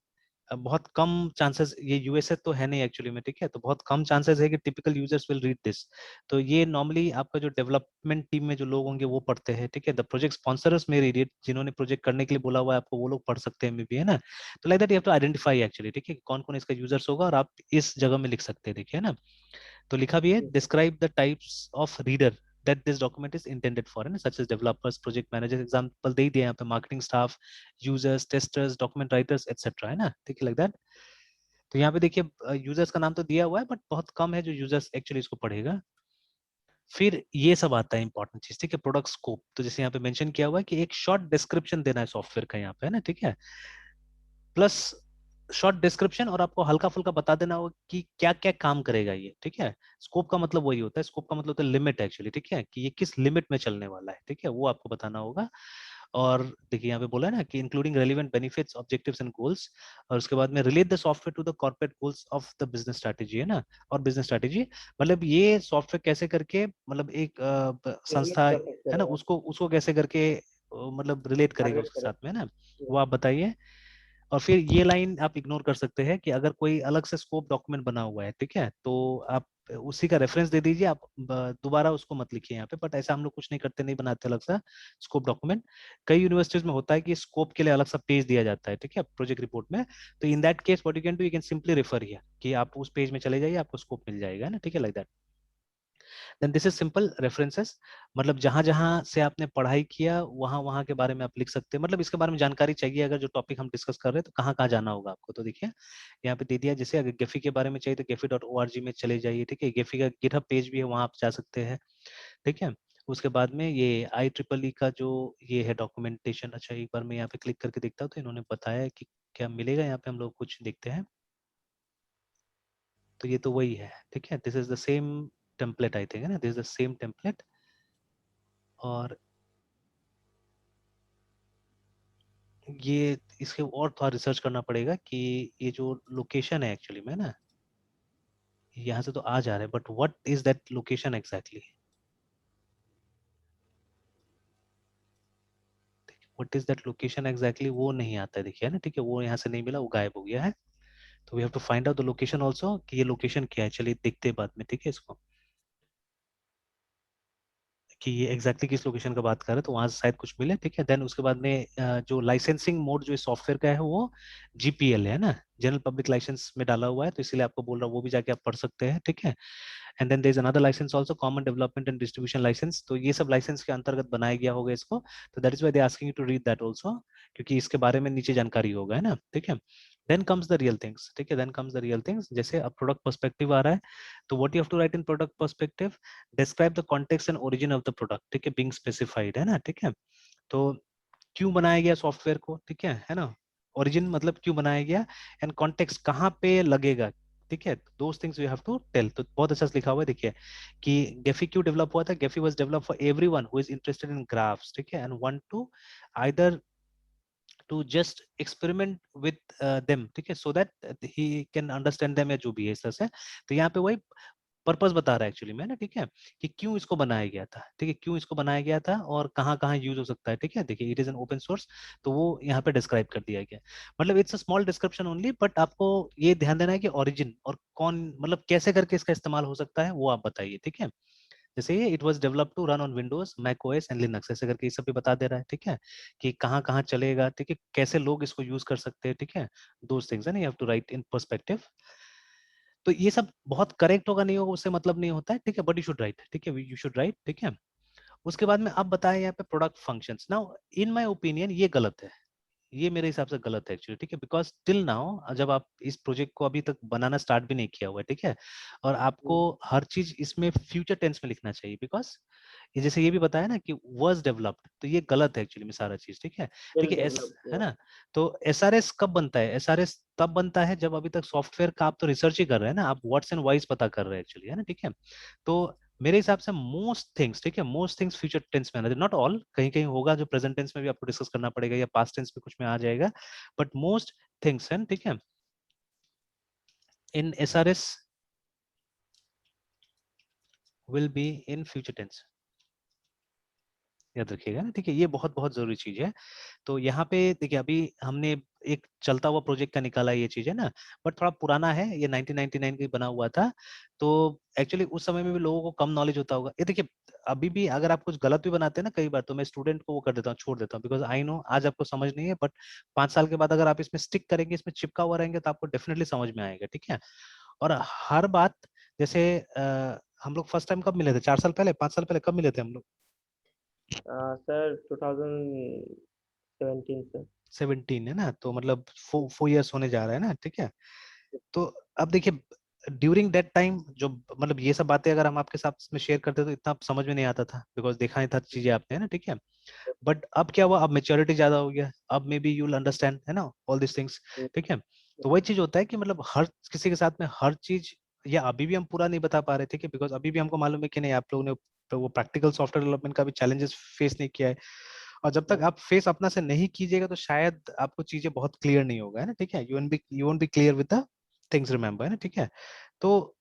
बहुत कम चांसेस, ये यूएसए तो है नहीं एक्चुअली में, ठीक है, तो बहुत कम चांसेस है कि typical users will read this. तो ये नॉर्मली आपका जो डेवलपमेंट टीम में जो लोग होंगे वो पढ़ते हैं, ठीक है, the project sponsors may read it, जिन्होंने प्रोजेक्ट करने के लिए बोला हुआ है आपको वो लोग पढ़ सकते हैं मे बी, है ना। तो like that you have to identify actually, ठीक है, कौन कौन इसका यूजर्स होगा और आप इस जगह में लिख सकते हैं, देखिए ना। तो लिखा भी है yes sir. Describe the types of reader that this document is intended for, है ना, such as developers, project managers, example दे ही दिया यहाँ पे, marketing staff, users, testers, document writers, etc, है ना, ठीक है, like that। तो यहाँ पे देखिए यूजर्स का नाम तो दिया हुआ है बट बहुत कम है जो यूजर्स एक्चुअली इसको पढ़ेगा। फिर ये सब आता है इंपॉर्टेंट चीज, ठीक है, प्रोडक्ट स्कोप। तो जैसे यहाँ पे मेंशन किया हुआ है कि एक शॉर्ट डिस्क्रिप्शन देना है सॉफ्टवेयर का यहाँ पे, है ना, ठीक है, प्लस शॉर्ट डिस्क्रिप्शन, और आपको हल्का फुल्का बता देना होगा कि क्या क्या काम करेगा ये, ठीक है। स्कोप का मतलब वही होता है, स्कोप का मतलब होता है लिमिट एक्चुअली, ठीक है, कि ये किस लिमिट में चलने वाला है, ठीक है, वो आपको बताना होगा। और देखिए यहाँ पे बोला है ना कि including relevant benefits objectives and goals, और उसके बाद में relate the software to the corporate goals of the business strategy, है ना, और बिजनेस स्ट्रैटेजी मतलब ये सॉफ्टवेयर कैसे करके मतलब एक रिलेट संस्था कर सकते है ना हैं, उसको उसको कैसे करके मतलब रिलेट करेगा टारगेट उसके करें। साथ में, है ना, वो Yes, आप बताइए। और फिर ये लाइन आप इग्नोर कर सकते हैं कि अगर कोई अलग से स्कोप डॉक्यूमेंट बना हुआ है, ठीक है, तो आप उसी का रेफरेंस दे दीजिए, आप दोबारा उसको मत लिखिए यहाँ पे, बट ऐसा हम लोग कुछ नहीं करते, नहीं बनाते अलग सा स्कोप डॉक्यूमेंट। कई यूनिवर्सिटीज में होता है कि स्कोप के लिए अलग सा पेज दिया जाता है, ठीक है, प्रोजेक्ट रिपोर्ट में। तो in that case what you can do, you can simply refer here कि आप उस पेज में चले जाइए, आपको स्कोप मिल जाएगा ना, ठीक है, like that. Then this is simple references, मतलब जहां जहां से आपने पढ़ाई किया वहां वहां के बारे में आप लिख सकते हैं, मतलब इसके बारे में जानकारी चाहिए अगर जो टॉपिक हम डिस्कस कर रहे हैं तो कहाँ कहाँ जाना होगा आपको, तो देखिए यहाँ पे दे दिया। जैसे अगर गेफी के बारे में चाहिए तो gefi.org में चले जाइए, ठीक है, गेफी का गिटहब पेज भी है, वहां आप जा सकते हैं, ठीक है। उसके बाद में ये IEEE का जो ये है डॉक्यूमेंटेशन, अच्छा एक बार मैं यहाँ पे क्लिक करके देखता हूँ तो इन्होंने बताया कि क्या मिलेगा यहाँ पे, हम लोग कुछ देखते हैं तो ये तो वही है, ठीक है, this is the same template I think, है ना, this is the same template. और ये इसके और थोड़ा रिसर्च करना पड़ेगा कि ये जो लोकेशन है एक्चुअली में ना, यहाँ से तो आ जा रहा है but what is that location exactly, what is that location exactly वो नहीं आता है, देखिए, है ना, ठीक है, वो यहाँ से नहीं मिला, वो गायब हो गया है। तो we have to find out the location also कि ये लोकेशन क्या है, चलिए देखते हैं बाद में, ठीक है, इसको कि ये एग्जैक्टली किस लोकेशन का बात कर रहे हैं, तो वहां से शायद कुछ मिले, ठीक है। देन उसके बाद में जो लाइसेंसिंग मोड जो इस सॉफ्टवेयर का है वो GPL है ना, जनरल पब्लिक लाइसेंस में डाला हुआ है, तो इसीलिए आपको बोल रहा हूँ वो भी जाके आप पढ़ सकते हैं, ठीक है। And then there is another licence also, common development and distribution licence, तो ये सब लाइसेंस के अंतर्गत बनाया गया होगा इसको, तो that is why they asking you to read that also, क्योंकि इसके बारे में नीचे जानकारी होगा, है ना, ठीक है। Then comes the real things, ठीक है, then comes the real things, जैसे अब प्रोडक्ट पर्सपेक्टिव आ रहा है, तो what you have to write in product perspective, describe the context and origin of the product, ठीक है, बीइंग स्पेसिफाइड, है ना, ठीक है। तो क्यों बनाया गया सॉफ्टवेयर को, ठीक है ना, ओरिजिन मतलब क्यों बनाया गया, एंड कॉन्टेक्स्ट कहाँ पे लगेगा, ठीक है, those things we have to tell. तो बहुत अच्छा से लिखा हुआ है, देखिए कि गेफी क्यों डेवलप हुआ था, Gephi was develop for everyone who is interested in graphs, ठीक है, and want to either to just experiment with them, ठीक है, so that he can understand them, या जो भी है इस तरह से। तो यहाँ पे वही पर्पस बता रहा है एक्चुअली में ना, ठीक है, कि क्यों इसको बनाया गया था, ठीक है, क्यों इसको बनाया गया था और कहाँ कहाँ यूज हो सकता है, ठीक है, देखिए it is an open source, तो वो यहाँ पे डिस्क्राइब कर दिया गया, मतलब it's a small description only, but आपको ये ध्यान देना है कि ओरिजिन और कौन मतलब कैसे करके इसका इस्तेमाल हो सकता है वो आप बताइए, ठीक है। जैसे ये it was developed to run on Windows, Mac OS and Linux, ऐसे करके ये सब भी बता दे रहा है, ठीक है, कि कहाँ कहाँ चलेगा, ठीक है, कैसे लोग इसको यूज कर सकते हैं, ठीक है, दोज थिंग्स है ना, you have to write in perspective. तो ये सब बहुत करेक्ट होगा नहीं होगा उससे मतलब नहीं होता है, ठीक है, बट यू शुड राइट, ठीक है, यू शुड राइट, ठीक है। उसके बाद में अब बताएं यहाँ पे product functions, now in my opinion ये गलत है, ये मेरे हिसाब से गलत है एक्चुअली, ठीक है, बिकॉज टिल नाउ जब आप इस प्रोजेक्ट को अभी तक बनाना स्टार्ट भी नहीं किया हुआ है, ठीक है, और आपको हर चीज इसमें फ्यूचर टेंस में लिखना चाहिए, बिकॉज ये जैसे ये भी बताया ना कि वाज डेवलप्ड, तो ये गलत है एक्चुअली में सारा चीज, ठीक है। विल देखिए एस डेवलप है हुआ। ना, तो SRS कब बनता है, SRS तब बनता है जब अभी तक सॉफ्टवेयर का आप तो रिसर्च ही कर रहे हैं ना, आप व्हाट्स एंड वाइज पता कर रहे हैं एक्चुअली, है ना, ठीक है। तो मेरे हिसाब से मोस्ट थिंग्स, ठीक है, मोस्ट थिंग्स फ्यूचर टेंस में आना, नॉट ऑल, कहीं कहीं होगा जो प्रेजेंट टेंस में भी आपको डिस्कस करना पड़ेगा या पास्ट टेंस में कुछ में आ जाएगा, बट मोस्ट थिंग्स है, ठीक है, in SRS will be in future tense, याद रखिएगा ना, ठीक है, ये बहुत बहुत जरूरी चीज है। तो यहाँ पे देखिए अभी हमने एक चलता हुआ प्रोजेक्ट का निकाला ये चीज है ना, बट थोड़ा पुराना है, ये 1999 का ही बना हुआ था, तो एक्चुअली उस समय में भी लोगों को कम नॉलेज होता होगा। ये देखिए अभी भी अगर आप कुछ गलत भी बनाते हैं ना कई बार, तो मैं स्टूडेंट को वो कर देता हूँ, छोड़ देता हूँ, बिकॉज आई नो आज आपको समझ नहीं है, बट 5 साल के बाद अगर आप इसमें स्टिक करेंगे, इसमें चिपका हुआ रहेंगे, तो आपको डेफिनेटली समझ में आएगा, ठीक है। और हर बात जैसे हम लोग फर्स्ट टाइम कब मिले थे, 4 साल पहले, 5 साल पहले कब मिले थे हम लोग, सर 2017 से। 17 है ना, तो मतलब 4 years होने जा रहा है ना, ठीक है। तो अब देखिए ड्यूरिंग दैट टाइम जो मतलब ये सब बातें अगर हम आपके साथ में शेयर करते तो इतना समझ में नहीं आता था, बिकॉज देखा नहीं था चीजें आपने, है ना, ठीक है। बट अब क्या हुआ, अब मेच्योरिटी ज्यादा हो गया, अब may be you will understand, है ना, ऑल दिस थिंग्स, ठीक है। तो वही चीज होता है कि मतलब हर किसी के साथ में हर चीज, या अभी भी हम पूरा नहीं बता पा रहे, ठीक है, बिकॉज अभी भी हमको मालूम है कि नहीं, आप लोगों ने तो वो प्रैक्टिकल सॉफ्टवेयर डेवलपमेंट का भी चैलेंजेस फेस नहीं किया है, और जब तक आप फेस अपना से नहीं कीजिएगा तो शायद आपको चीजें बहुत क्लियर नहीं होगा, है ना, ठीक है, you won't be clear with the things, remember, है ना, ठीक है। तो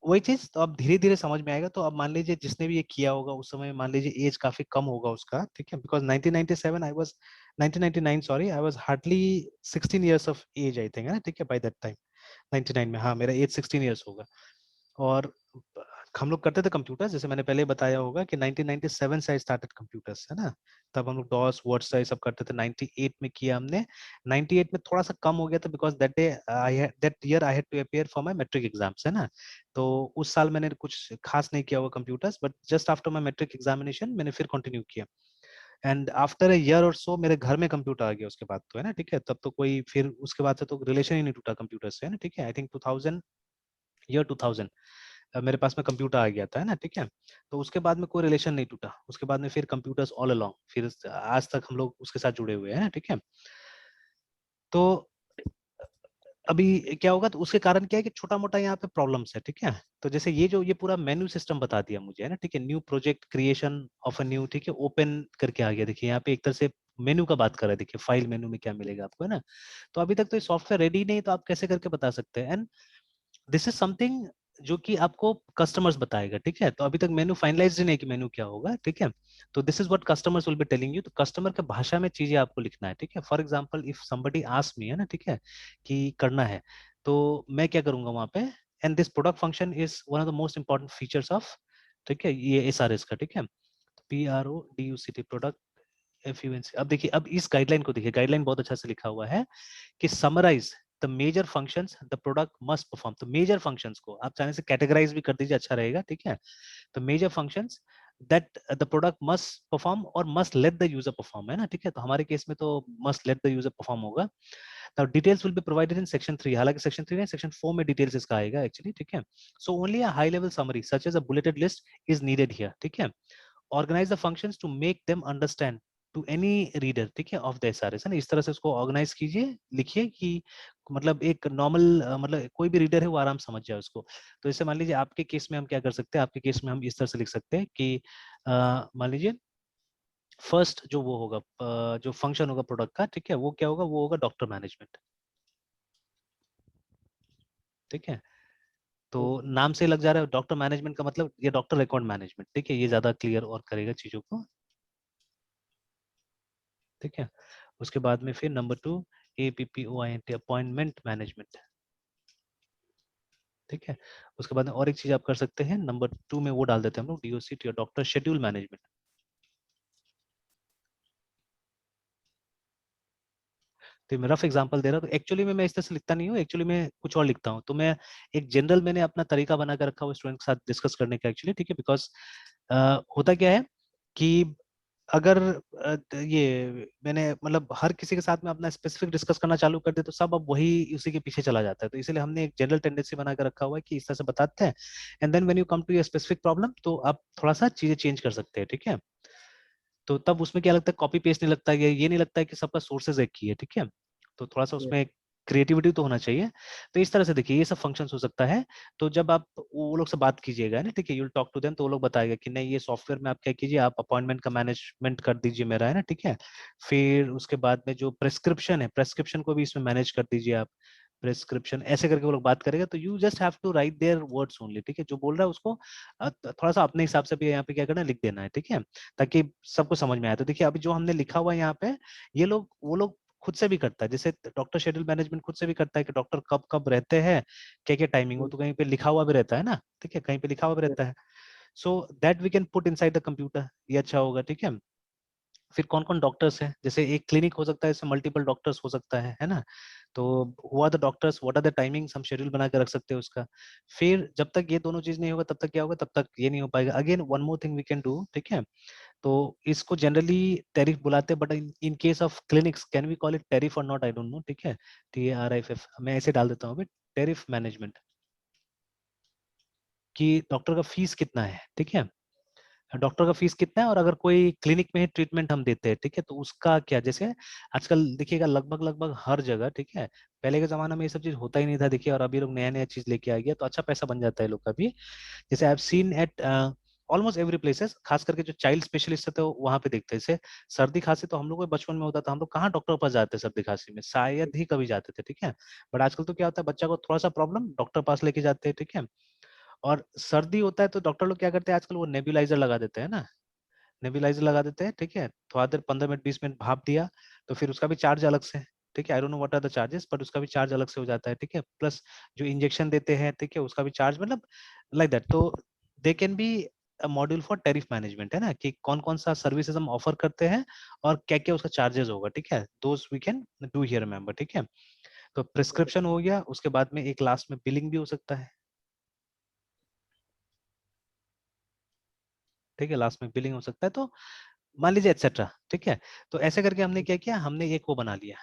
वही चीज तो अब धीरे धीरे समझ में आएगा। तो अब मान लीजिए जिसने भी ये किया होगा उस समय मान लीजिए एज काफी कम होगा उसका, ठीक है, because 1997 I was 1999 sorry, I was hardly 16 years of age I think, है ना, ठीक है, बाय दैट टाइम 99 में, हाँ, मेरा एज 16 इयर्स होगा। और हम लोग करते थे कंप्यूटर, जैसे मैंने पहले बताया होगा कि 1997 से आई स्टार्टेड कंप्यूटर्स, है ना। तब हम लोग डॉस वर्ड से सब करते थे। 98 में किया हमने। 98 में थोड़ा सा कम हो गया था because that year I had to appear for my matric exams, है ना। तो उस साल मैंने कुछ खास नहीं किया हुआ computers, but just after my matric examination मैंने फिर कंटिन्यू किया। एंड आफ्टर अ ईयर और सो मेरे घर में कंप्यूटर आ गया उसके बाद तो, है ना, ठीक है। तब तो कोई फिर उसके बाद से तो रिलेशन ही नहीं टूटा कंप्यूटर से, है ना, ठीक है। आई थिंक 2000, ईयर 2000 मेरे पास में कंप्यूटर आ गया था, है ना, ठीक है। तो उसके बाद में कोई रिलेशन नहीं टूटा, उसके बाद में फिर कंप्यूटर्स ऑल अलोंग, फिर आज तक हम लोग उसके साथ जुड़े हुए हैं, ठीक है। तो अभी क्या होगा, तो उसके कारण क्या है कि छोटा मोटा यहाँ पे प्रॉब्लम्स है, ठीक है। तो जैसे ये पूरा मेन्यू सिस्टम बता दिया मुझे, है ना, ठीक है। New project creation of a new, ठीक है, ओपन करके आ गया। देखिए यहाँ पे एक तरह से मेन्यू का बात कर रहा है, देखिए फाइल मेन्यू में क्या मिलेगा आपको, है ना। तो अभी तक तो ये सॉफ्टवेयर रेडी नहीं, तो आप कैसे करके बता सकते हैं। एंड दिस इज समथिंग जो कि आपको कस्टमर्स बताएगा, ठीक है। तो अभी तक मेनू फाइनलाइज्ड नहीं कि मेनू क्या होगा, ठीक है। तो this is what customers will be telling you. तो कस्टमर के भाषा में चीजें आपको लिखना है, ठीक है। For example if somebody ask me, है ना, ठीक है, कि करना है, तो मैं क्या करूंगा वहां पे। And this product function is one of the most important features of, ठीक है, ये एसआरएस का, ठीक है। PRODUCT, product efficiency. अब देखिए, अब इस गाइडलाइन को देखिए, गाइडलाइन बहुत अच्छा से लिखा हुआ है कि summarise the major functions the product must perform. तो मेजर फंक्शंस को आप चाहने से कैटेगराइज भी कर दीजिए, अच्छा रहेगा, ठीक है। तो major functions that the product must perform और must let the user perform, है ना, ठीक है। तो हमारे केस में तो must let the user perform होगा। Now details will be provided in section 3, हालांकि सेक्शन 3 नहीं, सेक्शन 4 में डिटेल्स इसका आएगा एक्चुअली, ठीक है। So only a high level summary such as a bulleted list is needed here, ठीक है। Organise the functions to make them understand to any reader, ठीक है, ऑफ द एसआरएस, है ना। इस तरह से उसको ऑर्गेनाइज कीजिए, लिखिए कि मतलब एक नॉर्मल मतलब कोई भी रीडर है वो आराम समझ जाए उसको। तो जैसे मान लीजिए आपके केस में हम क्या कर सकते हैं, आपके केस में हम इस तरह से लिख सकते हैं कि मान लीजिए फर्स्ट जो वो होगा जो फंक्शन होगा प्रोडक्ट का, ठीक है, वो क्या होगा, वो होगा डॉक्टर मैनेजमेंट, ठीक है। तो नाम से लग जा रहा है डॉक्टर मैनेजमेंट का मतलब ये डॉक्टर रिकॉर्ड मैनेजमेंट, ठीक है, ये ज्यादा क्लियर और करेगा चीजों को, ठीक है। उसके बाद में फिर नंबर 2 APPOINT अपॉइंटमेंट मैनेजमेंट, ठीक है। उसके बाद में और एक चीज आप कर सकते हैं, नंबर 2 में वो डाल देते हैं हम लोग DOCT, डॉक्टर शेड्यूल मैनेजमेंट। तो मैं रफ एग्जांपल दे रहा हूँ, तो एक्चुअली में मैं इस तरह से लिखता नहीं हूँ, एक्चुअली मैं कुछ और लिखता हूँ। तो मैं एक जनरल मैंने अपना तरीका बना कर रखा हुआ स्टूडेंट के साथ डिस्कस करने का एक्चुअली, ठीक है। बिकॉज होता क्या है कि अगर ये मैंने मतलब हर किसी के साथ में अपना स्पेसिफिक डिस्कस करना चालू कर दे तो सब अब वही उसी के पीछे चला जाता है। तो इसलिए हमने एक जनरल टेंडेंसी बना कर रखा हुआ है कि इस तरह से बताते हैं, and then when you come to a specific problem तो आप थोड़ा सा चीजें चेंज कर सकते हैं, ठीक है। तो तब उसमें क्या लगता है, कॉपी पेस्ट नहीं लगता है, ये नहीं लगता है कि सबका सोर्सेज एक ही है, ठीक है। तो थोड़ा सा उसमें क्रिएटिविटी तो होना चाहिए। तो इस तरह से देखिए ये सब फंक्शंस हो सकता है। तो जब आप वो लोग से बात कीजिएगा ना, ठीक है, यूल टॉक टू देम, तो वो लोग बताएगा कि नहीं ये सॉफ्टवेयर में आप क्या कीजिए, आप अपॉइंटमेंट का मैनेजमेंट कर दीजिए मेरा, है ना, ठीक है। फिर उसके बाद में जो प्रेस्क्रिप्शन है, प्रेस्क्रिप्शन को भी इसमें मैनेज कर दीजिए आप, प्रेस्क्रिप्शन ऐसे करके वो लोग बात करेगा। तो you just have to write their words only, ठीक है। जो बोल रहा है उसको थोड़ा सा अपने हिसाब से भी यहाँ पे क्या करना है, लिख देना है, ठीक है, ताकि सबको समझ में आए। तो देखिए अभी जो हमने लिखा हुआ है यहाँ पे, ये लोग वो लोग खुद से भी करता है, जैसे डॉक्टर शेड्यूल मैनेजमेंट खुद से भी करता है कि डॉक्टर कब कब रहते हैं, क्या क्या टाइमिंग, वो तो कहीं पे लिखा हुआ भी रहता है ना, ठीक है, कहीं पे लिखा हुआ भी रहता है। So that we can put inside the computer, ये अच्छा होगा, ठीक है। फिर कौन कौन डॉक्टर्स हैं, जैसे एक क्लिनिक हो सकता है, इसमें मल्टीपल डॉक्टर्स हो सकता है ना। तो हुआ the doctors, what are the timings, हम शेड्यूल बना के रख सकते हैं उसका। फिर जब तक ये दोनों चीज नहीं होगा तब तक क्या होगा, तब तक ये नहीं हो पाएगा। Again one more thing we can do, ठीक है। तो इसको जनरली टैरिफ बुलाते हैं, but in case of clinics can we call it tariff or not, I don't know, ठीक है। TARIFF मैं ऐसे डाल देता हूँ अभी, टैरिफ मैनेजमेंट, कि डॉक्टर का फीस कितना है, ठीक है, डॉक्टर का फीस कितना है, और अगर कोई क्लिनिक में ही ट्रीटमेंट हम देते हैं, ठीक है, तो उसका क्या, जैसे आजकल देखिएगा लगभग लगभग हर जगह, ठीक है, पहले के जमाना में ये सब चीज होता ही नहीं था, देखिए, और अभी लोग नया नया चीज लेके आ गया तो अच्छा पैसा बन जाता है लोग का भी। जैसे आई have scene eight almost every places, खास करके जो चाइल्ड स्पेशलिस्ट होते हैं वहां पे देखते हैं। जैसे सर्दी खांसी तो हम लोग को बचपन में होता था, हम लोग कहाँ डॉक्टर के पास जाते हैं सर्दी खांसी में, शायद ही कभी जाते थे, ठीक है। बट आजकल तो क्या होता है, बच्चा को थोड़ा सा प्रॉब्लम डॉक्टर पास लेके जाते हैं, ठीक है। और सर्दी होता है तो डॉक्टर लोग क्या करते हैं आजकल, वो नेबुलाइजर लगा देते हैं ना, नेबुलाइजर लगा देते हैं, ठीक है। थोड़ा देर 15 मिनट 20 मिनट भाप दिया, तो फिर उसका भी चार्ज अलग से, ठीक है। I don't know what are the charges, but उसका भी चार्ज अलग से हो जाता है, ठीक है। प्लस जो इंजेक्शन देते हैं, ठीक है, उसका भी चार्ज, मतलब लाइक दैट। तो they can be module for tariff management, है ना, कि कौन कौन सा सर्विसेज हम ऑफर करते हैं और क्या क्या उसका चार्जेस होगा, ठीक है। Those we can do here remember, ठीक है। तो प्रिस्क्रिप्शन हो गया, उसके बाद में एक लास्ट में बिलिंग भी हो सकता है, ठीक है, लास्ट में बिलिंग हो सकता है। तो मान लीजिए एक्सेट्रा, ठीक है। तो ऐसे करके हमने क्या किया, हमने एक वो बना लिया,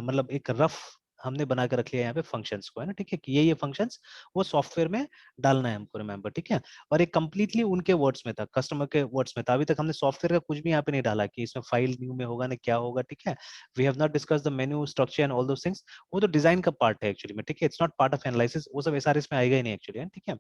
मतलब एक रफ हमने बना के रख लिया यहाँ पे फंक्शंस को, है ना, ठीक है, कि ये फंक्शंस वो सॉफ्टवेयर में डालना है हमको, रिमेंबर, ठीक है। और एक कंप्लीटली उनके वर्ड्स में था, कस्टमर के वर्ड्स में था। अभी तक हमने सॉफ्टवेयर का कुछ भी यहाँ पे नहीं डाला कि इसमें फाइल न्यू में होगा ना क्या होगा, ठीक है। We have not discuss the menu structure and all those things. वो तो डिजाइन का पार्ट है एक्चुअली में, ठीक है, it's not part of analysis, वो सब एसआरएस में आएगा ही नहीं एक्चुअली, ठीक है।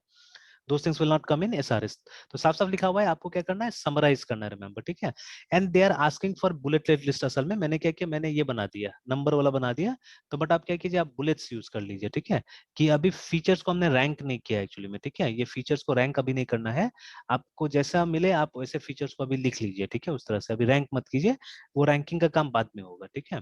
those things will not come in SRS। तो साफ साफ लिखा हुआ है, आपको क्या करना है, समराइज करना है, रिमेंबर, ठीक है। And they are asking for bulleted list. असल में मैंने क्या किया, मैंने ये बना दिया, नंबर वाला बना दिया। तो बट आप क्या कीजिए, आप बुलेट्स यूज कर लीजिए, ठीक है। कि अभी फीचर्स को हमने रैंक नहीं किया एक्चुअली में, ठीक है। ये फीचर्स को रैंक अभी नहीं करना है, आपको जैसा मिले आप वैसे फीचर्स को अभी लिख लीजिए, ठीक है। उस तरह से अभी रैंक मत कीजिए, वो रैंकिंग का काम बाद में होगा, ठीक है।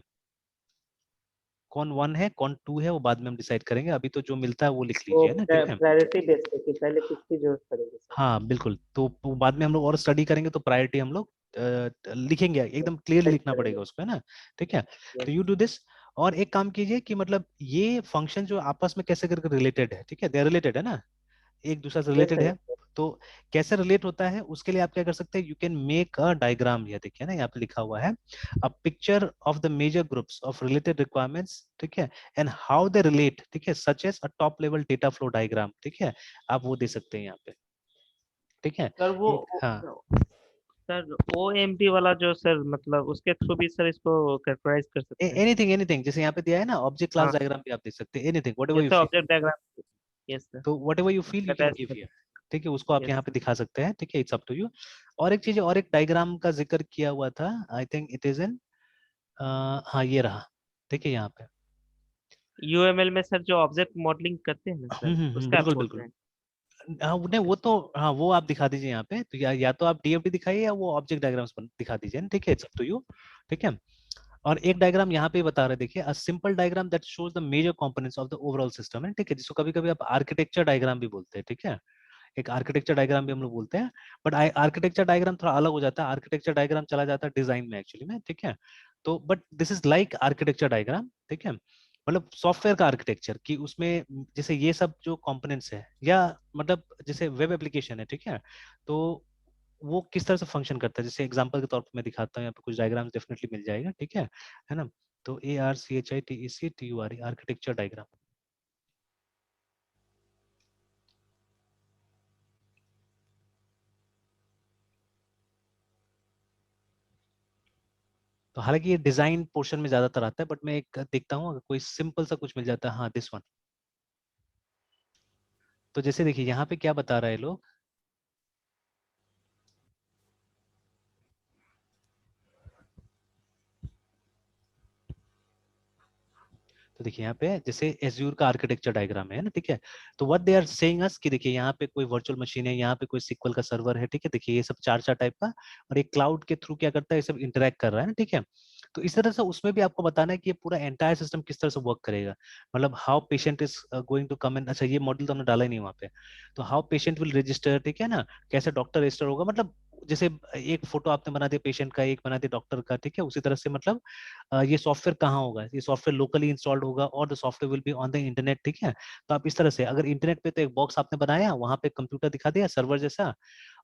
कौन वन है कौन टू है वो बाद में हम डिसाइड करेंगे, अभी तो जो मिलता है वो लिख वो लीजिए, है ना, ठीक है। प्रायोरिटी बेस पे कि पहले किसकी जरूरत पड़ेगी सर? हाँ बिल्कुल, तो बाद में हम लोग और स्टडी करेंगे तो प्रायोरिटी हम लोग लिखेंगे, एकदम क्लियरली सेट लिखना करेंगे। पड़ेगा उसको, है ना, ठीक है। तो यस। You do this. और एक काम कीजिए कि मतलब ये फंक्शन जो आपस में कैसे करके रिलेटेड है, ठीक है, दे रिलेटेड, है ना, एक दूसरे से यस रिलेटेड सर। है। तो कैसे रिलेट होता है उसके लिए आप क्या कर सकते हैं, you can make a diagram, ये देखिए ना यहाँ पे लिखा हुआ है, a picture of the major groups of related requirements, ठीक है, एंड हाउ दे रिलेट, ठीक है, such as a top level data flow diagram, ठीक है। आप वो दे सकते हैं यहाँ पे, ठीक है। सर एक हाँ, सर ओ एम पी वाला जो सर, मतलब उसके थ्रू भी सर इसको कैरेक्टराइज कर सकते हैं? एनीथिंग एनीथिंग, जैसे यहाँ पे दिया है ना ऑब्जेक्ट क्लास हाँ। डायग्राम भी आप देख सकते हैं, anything whatever yes you sir, feel. Object diagram. Yes sir. तो whatever you feel you can attach give कर। हियर, ठीक है, उसको आप यस। यहाँ पे दिखा सकते हैं, ठीक है, इट्स अप टू यू। और एक चीज, और एक डायग्राम का जिक्र किया हुआ था, I think it is in, हाँ ये रहा, ठीक है, यहाँ पे। यूएमएल में सर जो ऑब्जेक्ट मॉडलिंग करते हैं ना सर, उसका आप बिल्कुल बोल बिल्कुल। रहे हैं? हाँ नहीं वो तो, हाँ वो आप दिखा दीजिए यहाँ पे, तो या तो आप डीएफडी दिखाइए या वो ऑब्जेक्ट डायग्राम्स दिखा दीजिए ना, ठीक है, इट्स अप टू यू, ठीक है। और एक डायग्राम यहाँ पे बता रहे, देखिए, a simple diagram that shows the major components of the overall system, है, ठीक है, जिसको कभी कभी आप आर्किटेक्चर डायग्राम भी बोलते हैं, ठीक है। एक आर्किटेक्चर डायग्राम भी हम लोग बोलते हैं, बट आर्किटेक्चर डायग्राम थोड़ा अलग हो जाता है, आर्किटेक्चर डायग्राम चला जाता है डिजाइन में एक्चुअली में, ठीक है। तो but this is like architecture diagram, ठीक है, मतलब सॉफ्टवेयर का आर्किटेक्चर, कि उसमें जैसे ये सब जो कंपोनेंट्स है, या मतलब जैसे वेब एप्लीकेशन है, ठीक है, तो वो किस तरह से फंक्शन करता है, जैसे एग्जांपल के तौर पर मैं दिखाता हूँ, यहाँ पे कुछ डायग्राम्स डेफिनेटली मिल जाएगा, ठीक है ना। तो ARCHITECTURE आर्किटेक्चर डायग्राम। तो हालांकि ये डिजाइन पोर्शन में ज्यादातर आता है, बट मैं एक देखता हूँ अगर कोई सिंपल सा कुछ मिल जाता है, हाँ दिस वन। तो जैसे देखिए यहाँ पे क्या बता रहा है लोग, तो देखिए यहाँ पे जैसे एज्यूर का आर्किटेक्चर डायग्राम है ना, ठीक है। तो व्हाट दे आर सेइंग अस कि देखिए यहाँ पे कोई वर्चुअल मशीन है, यहाँ पे कोई सिक्वल का सर्वर है, ठीक है, देखिए ये सब चार चार टाइप का, और एक क्लाउड के थ्रू क्या करता है, ये सब इंटरेक्ट कर रहा है ना, ठीक है। तो इस तरह से उसमें भी आपको बताना है कि ये पूरा एंटायर सिस्टम किस तरह से वर्क करेगा, मतलब how patient is going to come in, अच्छा ये मॉडल तो हमने डाला ही नहीं वहाँ पे। तो हाउ पेशेंट विल रजिस्टर, ठीक है ना, कैसे डॉक्टर रजिस्टर होगा, मतलब जैसे एक फोटो आपने बना दिया पेशेंट का, एक बना दिया डॉक्टर का, ठीक है, उसी तरह से मतलब ये सॉफ्टवेयर कहाँ होगा, ये सॉफ्टवेयर लोकली इंस्टॉल्ड होगा और the software will be on the internet, ठीक है। तो आप इस तरह से, अगर इंटरनेट पे तो एक बॉक्स आपने बनाया, वहां पे कंप्यूटर दिखा दिया सर्वर जैसा,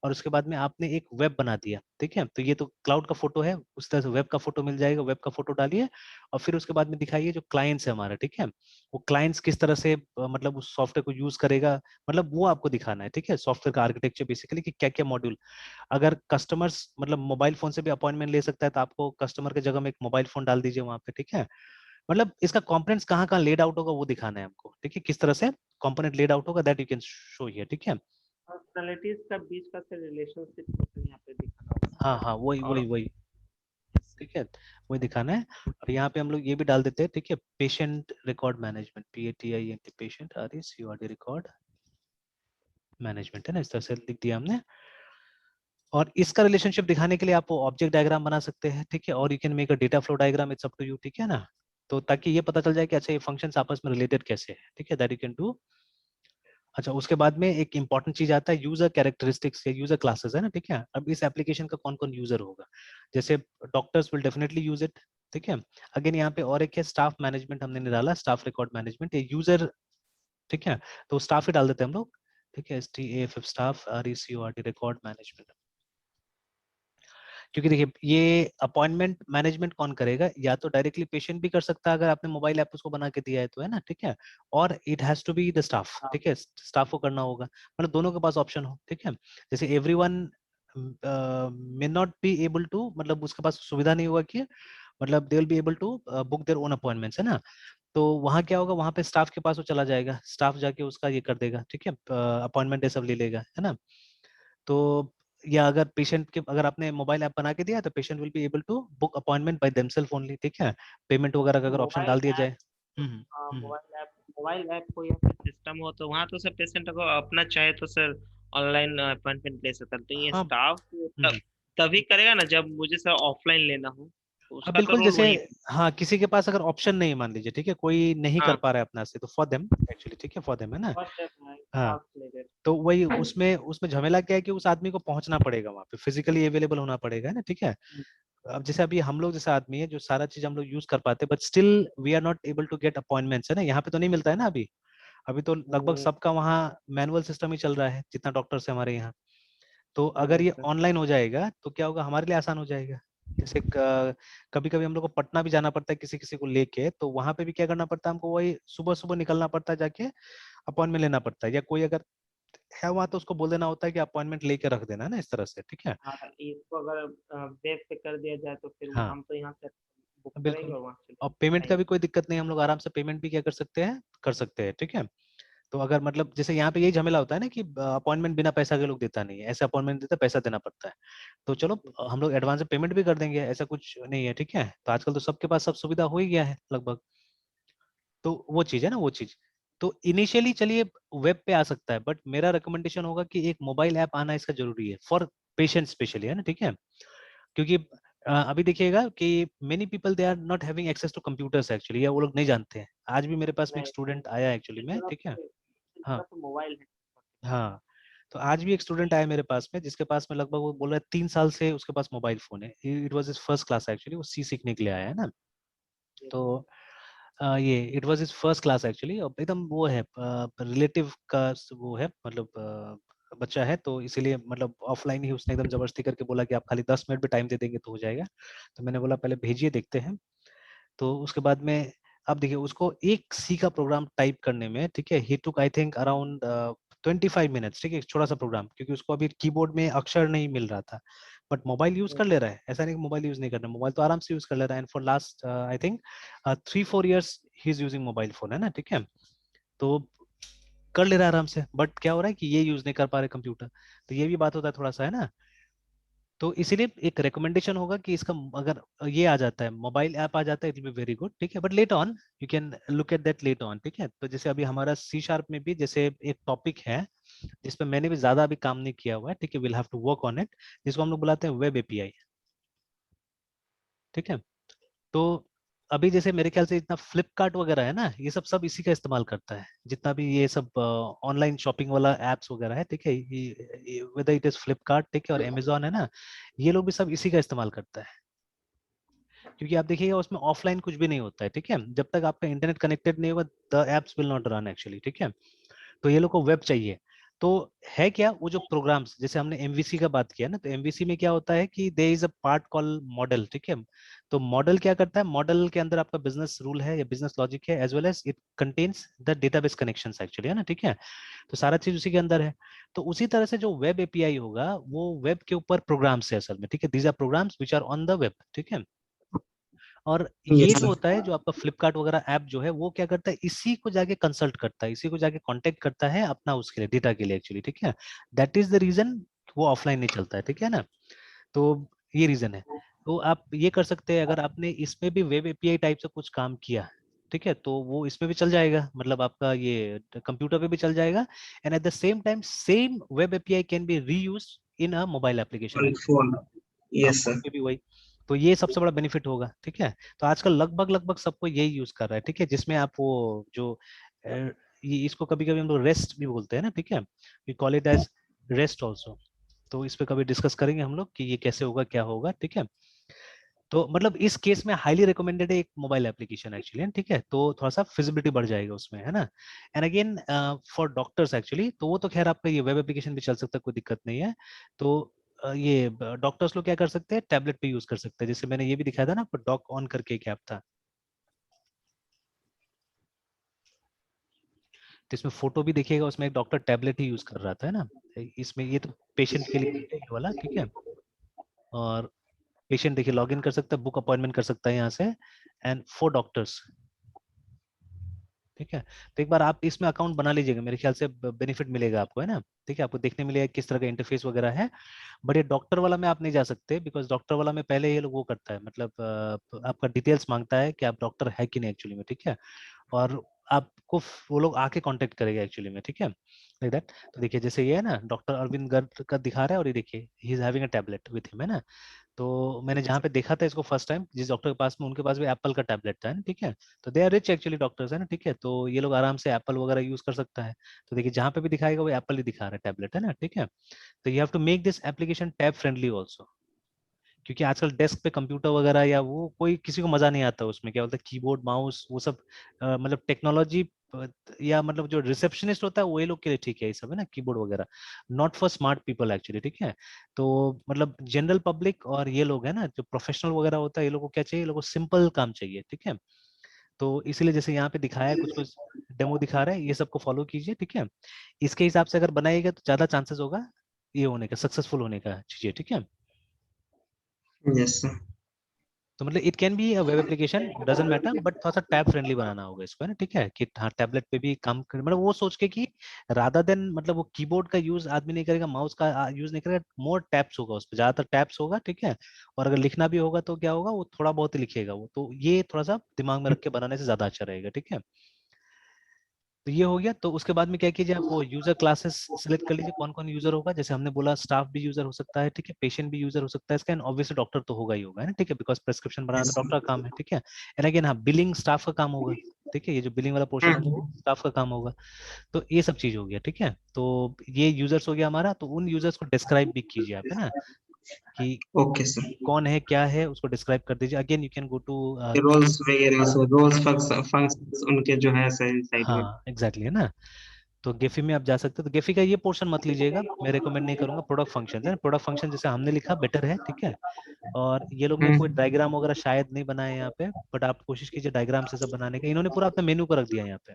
और उसके बाद में आपने एक वेब बना दिया, ठीक है, तो ये तो क्लाउड का फोटो है, उस तरह से वेब का फोटो मिल जाएगा, वेब का फोटो डालिए, और फिर उसके बाद में दिखाइए जो क्लाइंट्स है हमारा, ठीक है, वो क्लाइंट्स किस तरह से मतलब उस सॉफ्टवेयर को यूज करेगा, मतलब वो आपको दिखाना है, ठीक है, सॉफ्टवेयर का आर्किटेक्चर बेसिकली, कि क्या क्या मॉड्यूल। अगर कस्टमर्स मतलब मोबाइल फोन से भी अपॉइंटमेंट ले सकता है, तो आपको कस्टमर के जगह में एक मोबाइल फोन डाल दीजिए वहां पे, ठीक है। मतलब इसका कंपोनेंट्स कहाँ कहाँ लेड आउट होगा वो दिखाना है हमको, ठीक है, किस तरह से कंपोनेंट लेड आउट होगा, that you can show here, ठीक है। पर्सनालिटीज का बीच का सर रिलेशनशिप यहाँ पे दिखाना होगा ना हाँ सर। हाँ, वही और वही वही, ठीक है, वही दिखाना है। और यहाँ पे हम लोग ये भी डाल देते हैं, ठीक है, patient record management, PATINT, patient RECORD record management, है ना, इस तरह से लिख दिया हमने। और इसका रिलेशनशिप दिखाने के लिए आप ऑब्जेक्ट डायग्राम बना सकते हैं, ठीक है, और you can make a data flow diagram, it's up to you, ठीक है ना। तो ताकि ये पता चल जाए कि अच्छा ये फंक्शंस आपस में रिलेटेड कैसे है, ठीक है, दैट यू कैन डू। अच्छा, उसके बाद में एक इंपॉर्टेंट चीज आता है यूजर कैरेक्टरिस्टिक्स या यूजर क्लासेस, है ना, ठीक है। अब इस एप्लीकेशन का कौन कौन यूजर होगा, जैसे doctors will definitely use it, ठीक है। अगेन यहाँ पे और एक है स्टाफ मैनेजमेंट, हमने निकाला स्टाफ रिकॉर्ड मैनेजमेंट, ये यूजर, ठीक है, तो स्टाफ ही डाल देते हैं हम लोग, ठीक है, STAFF staff RECORD record management. क्योंकि देखिए ये अपॉइंटमेंट मैनेजमेंट कौन करेगा, या तो डायरेक्टली पेशेंट भी कर सकता है अगर आपने मोबाइल ऐप उसको बना के दिया है तो, है ना, ठीक है, और it has to be the staff, हाँ ठीक है, स्टाफ को करना होगा, मतलब दोनों के पास ऑप्शन हो, ठीक है। जैसे everyone may not be able to, मतलब उसके पास सुविधा नहीं होगा कि मतलब they will be able to book their own appointments, है ना। तो वहाँ क्या होगा, वहाँ पे स्टाफ के पास वो चला जाएगा, स्टाफ जाके उसका ये कर देगा, ठीक है, अपॉइंटमेंट ये सब ले लेगा, है ना। तो या अगर पेशेंट के, अगर आपने मोबाइल ऐप बना के दिया तो patient will be able to book appointment by themselves only, ठीक है, पेमेंट वगैरह का तो अगर ऑप्शन डाल दिया जाए। हम्म हम्म मोबाइल ऐप हो या फिर सिस्टम हो तो वहाँ तो सर पेशेंट को अपना चाहे तो सर ऑनलाइन अपॉइंटमेंट ले सकता है। तो ये हाँ। स्टाफ तभी करेगा ना जब मुझे सर ऑफलाइन लेना हो, तो अब उसका तो बिल्कुल रोल जैसे, वही। हाँ, किसी के पास अगर ऑप्शन नहीं, मान लीजिए, ठीक है, कोई नहीं कर हाँ पा रहा है अपना से, तो फॉर देम एक्चुअली, ठीक है, फॉर देम, है ना। फर्स्ट ऐप है हाँ, स्टाफ लेकर। तो वही उसमें उसमें झमेला क्या है कि उस आदमी को पहुंचना पड़ेगा वहां पे, फिजिकली अवेलेबल होना पड़ेगा, है ना, ठीक है। अब जैसे अभी हम लोग जैसे आदमी है जो सारा चीज हम लोग यूज कर पाते हैं, but still we are not able to get appointments, है ना, यहाँ पे तो नहीं मिलता है ना अभी। अभी तो लगभग सबका वहाँ मैनुअल सिस्टम ही चल रहा है, जितना डॉक्टर्स है हमारे यहाँ। तो अगर ये सर ऑनलाइन हो जाएगा तो क्या होगा, हमारे लिए आसान हो जाएगा। जैसे कभी कभी हम लोग को पटना भी जाना पड़ता है किसी किसी को लेके, तो वहां पे भी क्या करना पड़ता है हमको, वही सुबह सुबह निकलना पड़ता है, जाके अपॉइंटमेंट लेना पड़ता है, या कोई अगर है वहां तो उसको बोल देना होता है कि अपॉइंटमेंट लेके रख देना, है ना, इस तरह से, ठीक है। हाँ इसको अगर वेब पे कर दिया जाए तो फिर हाँ हम तो यहाँ से बुक करेंगे बिल्कुल। और वहाँ से और पेमेंट का आएंगे। भी कोई दिक्कत नहीं, हम लोग आराम से पेमेंट भी क्या कर सकते हैं, कर सकते हैं, ठीक है। तो अगर मतलब जैसे यहाँ पे यही झमेला होता है ना कि अपॉइंटमेंट बिना पैसा के लोग देता नहीं है, ऐसे अपॉइंटमेंट देता है पैसा देना पड़ता है। तो चलो हम लोग एडवांस में पेमेंट भी कर देंगे, ऐसा कुछ नहीं है, ठीक है। तो आजकल तो सबके पास सब सुविधा हो ही गया है लगभग। तो वो चीज है ना, वो चीज। तो इनिशियली चलिए वेब पे आ सकता है, बट मेरा रिकमेंडेशन होगा कि एक मोबाइल ऐप आना इसका जरूरी है फॉर पेशेंट स्पेशली, है ना, ठीक है। क्योंकि अभी देखिएगा कि many people they are not having access to computers actually, या वो लोग नहीं जानते हैं। आज भी मेरे पास में एक नहीं स्टूडेंट आया एक्चुअली में, ठीक है। हाँ तो मोबाइल है। हाँ। तो आज भी एक स्टूडेंट आया मेरे पास में, जिसके पास में लगभग, वो बोल रहा है 3 साल से उसके पास मोबाइल फोन है, it was his first class actually, वो सी सीखने के लिए आया है ना। तो ये it was his first class actually, और एकदम वो है रिलेटिव का वो है, मतलब बच्चा है, तो इसीलिए मतलब ऑफलाइन ही उसने एकदम जबरदस्ती करके बोला कि आप खाली 10 मिनट भी टाइम दे देंगे तो हो जाएगा। तो मैंने बोला पहले भेजिए, देखते हैं। तो उसके बाद में, अब देखिए उसको एक सी का प्रोग्राम टाइप करने में, ठीक है, ही टुक आई थिंक अराउंड 25 मिनट्स, ठीक है, एक छोटा सा प्रोग्राम, क्योंकि उसको अभी कीबोर्ड में अक्षर नहीं मिल रहा था। बट मोबाइल यूज कर ले रहा है, ऐसा नहीं कि मोबाइल यूज नहीं करना, मोबाइल तो आराम से यूज कर ले रहा है, and for last I think 3-4 years he is using mobile phone, है ना, ठीक है। तो कर ले रहा है आराम से, बट क्या हो रहा है कि ये यूज नहीं कर पा रहे कंप्यूटर। तो ये भी बात होता है थोड़ा सा, है ना। तो इसीलिए एक रिकमेंडेशन होगा कि इसका अगर ये आ जाता है, मोबाइल ऐप आ जाता है, it will be very good, ठीक है, but later on you can look at that later on, ठीक है। तो जैसे अभी हमारा C# में भी जैसे एक टॉपिक है जिसपे मैंने भी ज्यादा अभी काम नहीं किया हुआ है, ठीक है, will have to work on it, जिसको हम लोग बुलाते हैं वेब API, ठीक है। तो अभी जैसे मेरे ख्याल से इतना फ्लिपकार्ट वगैरह है ना, ये सब सब इसी का इस्तेमाल करता है, जितना भी ये सब ऑनलाइन शॉपिंग वाला एप्स वगैरह है, ठीक है, वेदर इट इज फ्लिपकार्ट, ठीक है, और अमेजोन, है ना, ये लोग भी सब इसी का इस्तेमाल करता है। क्योंकि आप देखिएगा उसमें ऑफलाइन कुछ भी नहीं होता है, ठीक है, जब तक आपका इंटरनेट कनेक्टेड नहीं होगा the apps will not run actually, ठीक है। तो ये लोग को वेब चाहिए। तो है क्या, वो जो प्रोग्राम्स, जैसे हमने MVC का बात किया ना, तो MVC में क्या होता है कि there is a part call model, ठीक है। तो मॉडल क्या करता है, मॉडल के अंदर आपका बिजनेस रूल है या बिजनेस लॉजिक है, as well as it contains the database connections actually, है ना, ठीक है। तो सारा चीज उसी के अंदर है। तो उसी तरह से जो वेब API होगा वो वेब के ऊपर प्रोग्राम्स है असल में, ठीक है, these are programs which are on the web, ठीक है। और ये यस जो सर। होता है, जो आपका फ्लिपकार्ट वगैरह ऐप जो है, वो क्या करता है, इसी को जाके कंसल्ट करता है, इसी को जाके कांटेक्ट करता है अपना उसके लिए, डेटा के लिए एक्चुअली, ठीक है। दैट इज द रीजन वो ऑफलाइन नहीं चलता है, ठीक है ना। तो ये रीजन है। तो आप ये कर सकते हैं, अगर आपने इसमें भी वेब एपीआई टाइप से कुछ काम किया, ठीक है, तो वो इसमें भी चल जाएगा, मतलब आपका ये कंप्यूटर पे भी चल जाएगा। And at the same time same web API can be reuse in a mobile application on actually. Phone. हाँ, यस फोन सर। पे भी वही। तो ये सबसे बड़ा बेनिफिट होगा, ठीक है। तो आजकल लगभग लगभग सबको यही यूज कर रहा है, ठीक है, जिसमें आप वो जो ये इसको कभी कभी हम लोग रेस्ट भी बोलते हैं ना, ठीक है, we call it as REST also. तो इस पे कभी डिस्कस करेंगे हम लोग कि ये कैसे होगा, क्या होगा, ठीक है। तो मतलब इस केस में हाईली रिकमेंडेड है एक मोबाइल एप्लीकेशन एक्चुअली, ठीक है, तो थोड़ा सा फिजिबिलिटी बढ़ जाएगा उसमें, है ना। And again for doctors actually, तो वो तो खैर आपका ये वेब एप्लीकेशन भी चल सकता है, कोई दिक्कत नहीं है। तो ये डॉक्टर्स लोग क्या कर सकते हैं, टैबलेट पे यूज कर सकते हैं, जैसे मैंने ये भी दिखाया था ना, डॉक ऑन करके एक ऐप था, तो इसमें फोटो भी देखिएगा, उसमें एक डॉक्टर टैबलेट ही यूज कर रहा था, है ना। इसमें ये तो पेशेंट के लिए है ये वाला, ठीक है। और पेशेंट देखिए लॉग इन कर सकता है, बुक अपॉइंटमेंट कर सकता है यहाँ से, एंड फॉर डॉक्टर्स, ठीक है। तो एक बार आप इसमें अकाउंट बना लीजिएगा, मेरे ख्याल से बेनिफिट मिलेगा आपको, है ना। ठीक है, आपको देखने मिलेगा किस तरह का इंटरफेस वगैरह है। बट ये डॉक्टर वाला में आप नहीं जा सकते, बिकॉज डॉक्टर वाला में पहले ये लोग वो करता है, मतलब आपका डिटेल्स मांगता है कि आप डॉक्टर है कि नहीं एक्चुअली में, ठीक है। और आपको वो लोग आके कांटेक्ट करेगा एक्चुअली में, ठीक है, लाइक दैट। तो देखिए जैसे ये है ना, डॉक्टर अरविंद गर्ग का दिखा रहा है, और ये देखिए he is having a tablet with him, है ना। तो मैंने जहाँ पे देखा था इसको फर्स्ट टाइम, जिस डॉक्टर के पास में, उनके पास भी एप्पल का टैबलेट था, है ना, ठीक है। तो they are rich actually doctors, है ना, ठीक है, तो ये लोग आराम से एप्पल वगैरह यूज कर सकता है। तो देखिए जहाँ पे भी दिखाएगा वो एप्पल ही दिखा रहा है टैबलेट, है ना, ठीक है। तो you have to make this application tab friendly also, क्योंकि आजकल डेस्क पे कंप्यूटर वगैरह या वो कोई किसी को मजा नहीं आता उसमें, क्या बोलते हैं, कीबोर्ड माउस वो सब, मतलब टेक्नोलॉजी, या मतलब जो रिसेप्शनिस्ट होता है वो ये लोग के लिए ठीक है, ये सब है ना, कीबोर्ड वगैरह, not for smart people actually, ठीक है। तो मतलब जनरल पब्लिक और ये लोग है ना, जो प्रोफेशनल वगैरह होता है, ये लोगों को क्या चाहिए, ये लोगों को सिंपल काम चाहिए, ठीक है। तो इसीलिए जैसे यहाँ पे दिखाया है, कुछ कुछ डेमो दिखा रहा है, ये सबको फॉलो कीजिए, ठीक है। इसके हिसाब से अगर बनाएगा तो ज्यादा चांसेस होगा ये होने का, सक्सेसफुल होने का चीजें, ठीक है। Yes sir. तो मतलब it can be a web application, doesn't matter, but थोड़ा सा टैब फ्रेंडली बनाना होगा इसको, है ना, ठीक है, कि हाँ टैबलेट पे भी काम कर, मतलब वो सोच के कि रादर देन, मतलब वो कीबोर्ड का यूज आदमी नहीं करेगा, माउस का यूज नहीं करेगा, मोर टैप्स होगा उस पर, ज्यादातर टैप्स होगा, ठीक है। और अगर लिखना भी होगा तो क्या होगा, वो थोड़ा बहुत ही लिखेगा वो, तो ये थोड़ा सा दिमाग में रख के बनाने से ज्यादा अच्छा रहेगा, ठीक है। तो ये हो गया। तो उसके बाद में क्या कीजिए, आप वो यूजर क्लासेस सेलेक्ट कर लीजिए, कौन कौन यूजर होगा, जैसे हमने बोला स्टाफ भी यूजर हो सकता है, ठीक है, पेशेंट भी यूजर हो सकता है इसका, एंड ऑब्वियसली डॉक्टर तो होगा ही होगा, है ना, ठीक है, बिकॉज प्रेस्क्रिप्शन बनाना तो यस डॉक्टर का काम है, ठीक है। एंड अगेन हाँ, बिलिंग स्टाफ का काम होगा, ठीक है, ये जो बिलिंग वाला पोर्शन होगा वो सर। स्टाफ का काम होगा। तो ये सब चीज हो गया, ठीक है। तो ये यूजर्स हो गया हमारा, तो उन यूजर्स को डिस्क्राइब भी कीजिए आप, है ना, कि ओके सर। कौन है क्या है, उसको डिस्क्राइब कर दीजिए। Again you can go to, roles वगैरह सर, रोल्स फंक्शंस उनके जो है सही साइड में। हाँ एग्जैक्टली, है ना। तो गेफी में आप जा सकते हो, तो गेफी का ये पोर्शन मत लीजिएगा, मैं रिकमेंड नहीं करूंगा। प्रोडक्ट फंक्शन है, प्रोडक्ट फंक्शन जैसे हमने लिखा बेटर है, ठीक है। और ये लोग ने कोई हम्म। डायग्राम वगैरह शायद नहीं बनाए यहाँ पे, बट आप कोशिश कीजिए डायग्राम से सब बनाने का। इन्होंने पूरा अपना मेनू को रख दिया है यहाँ पे,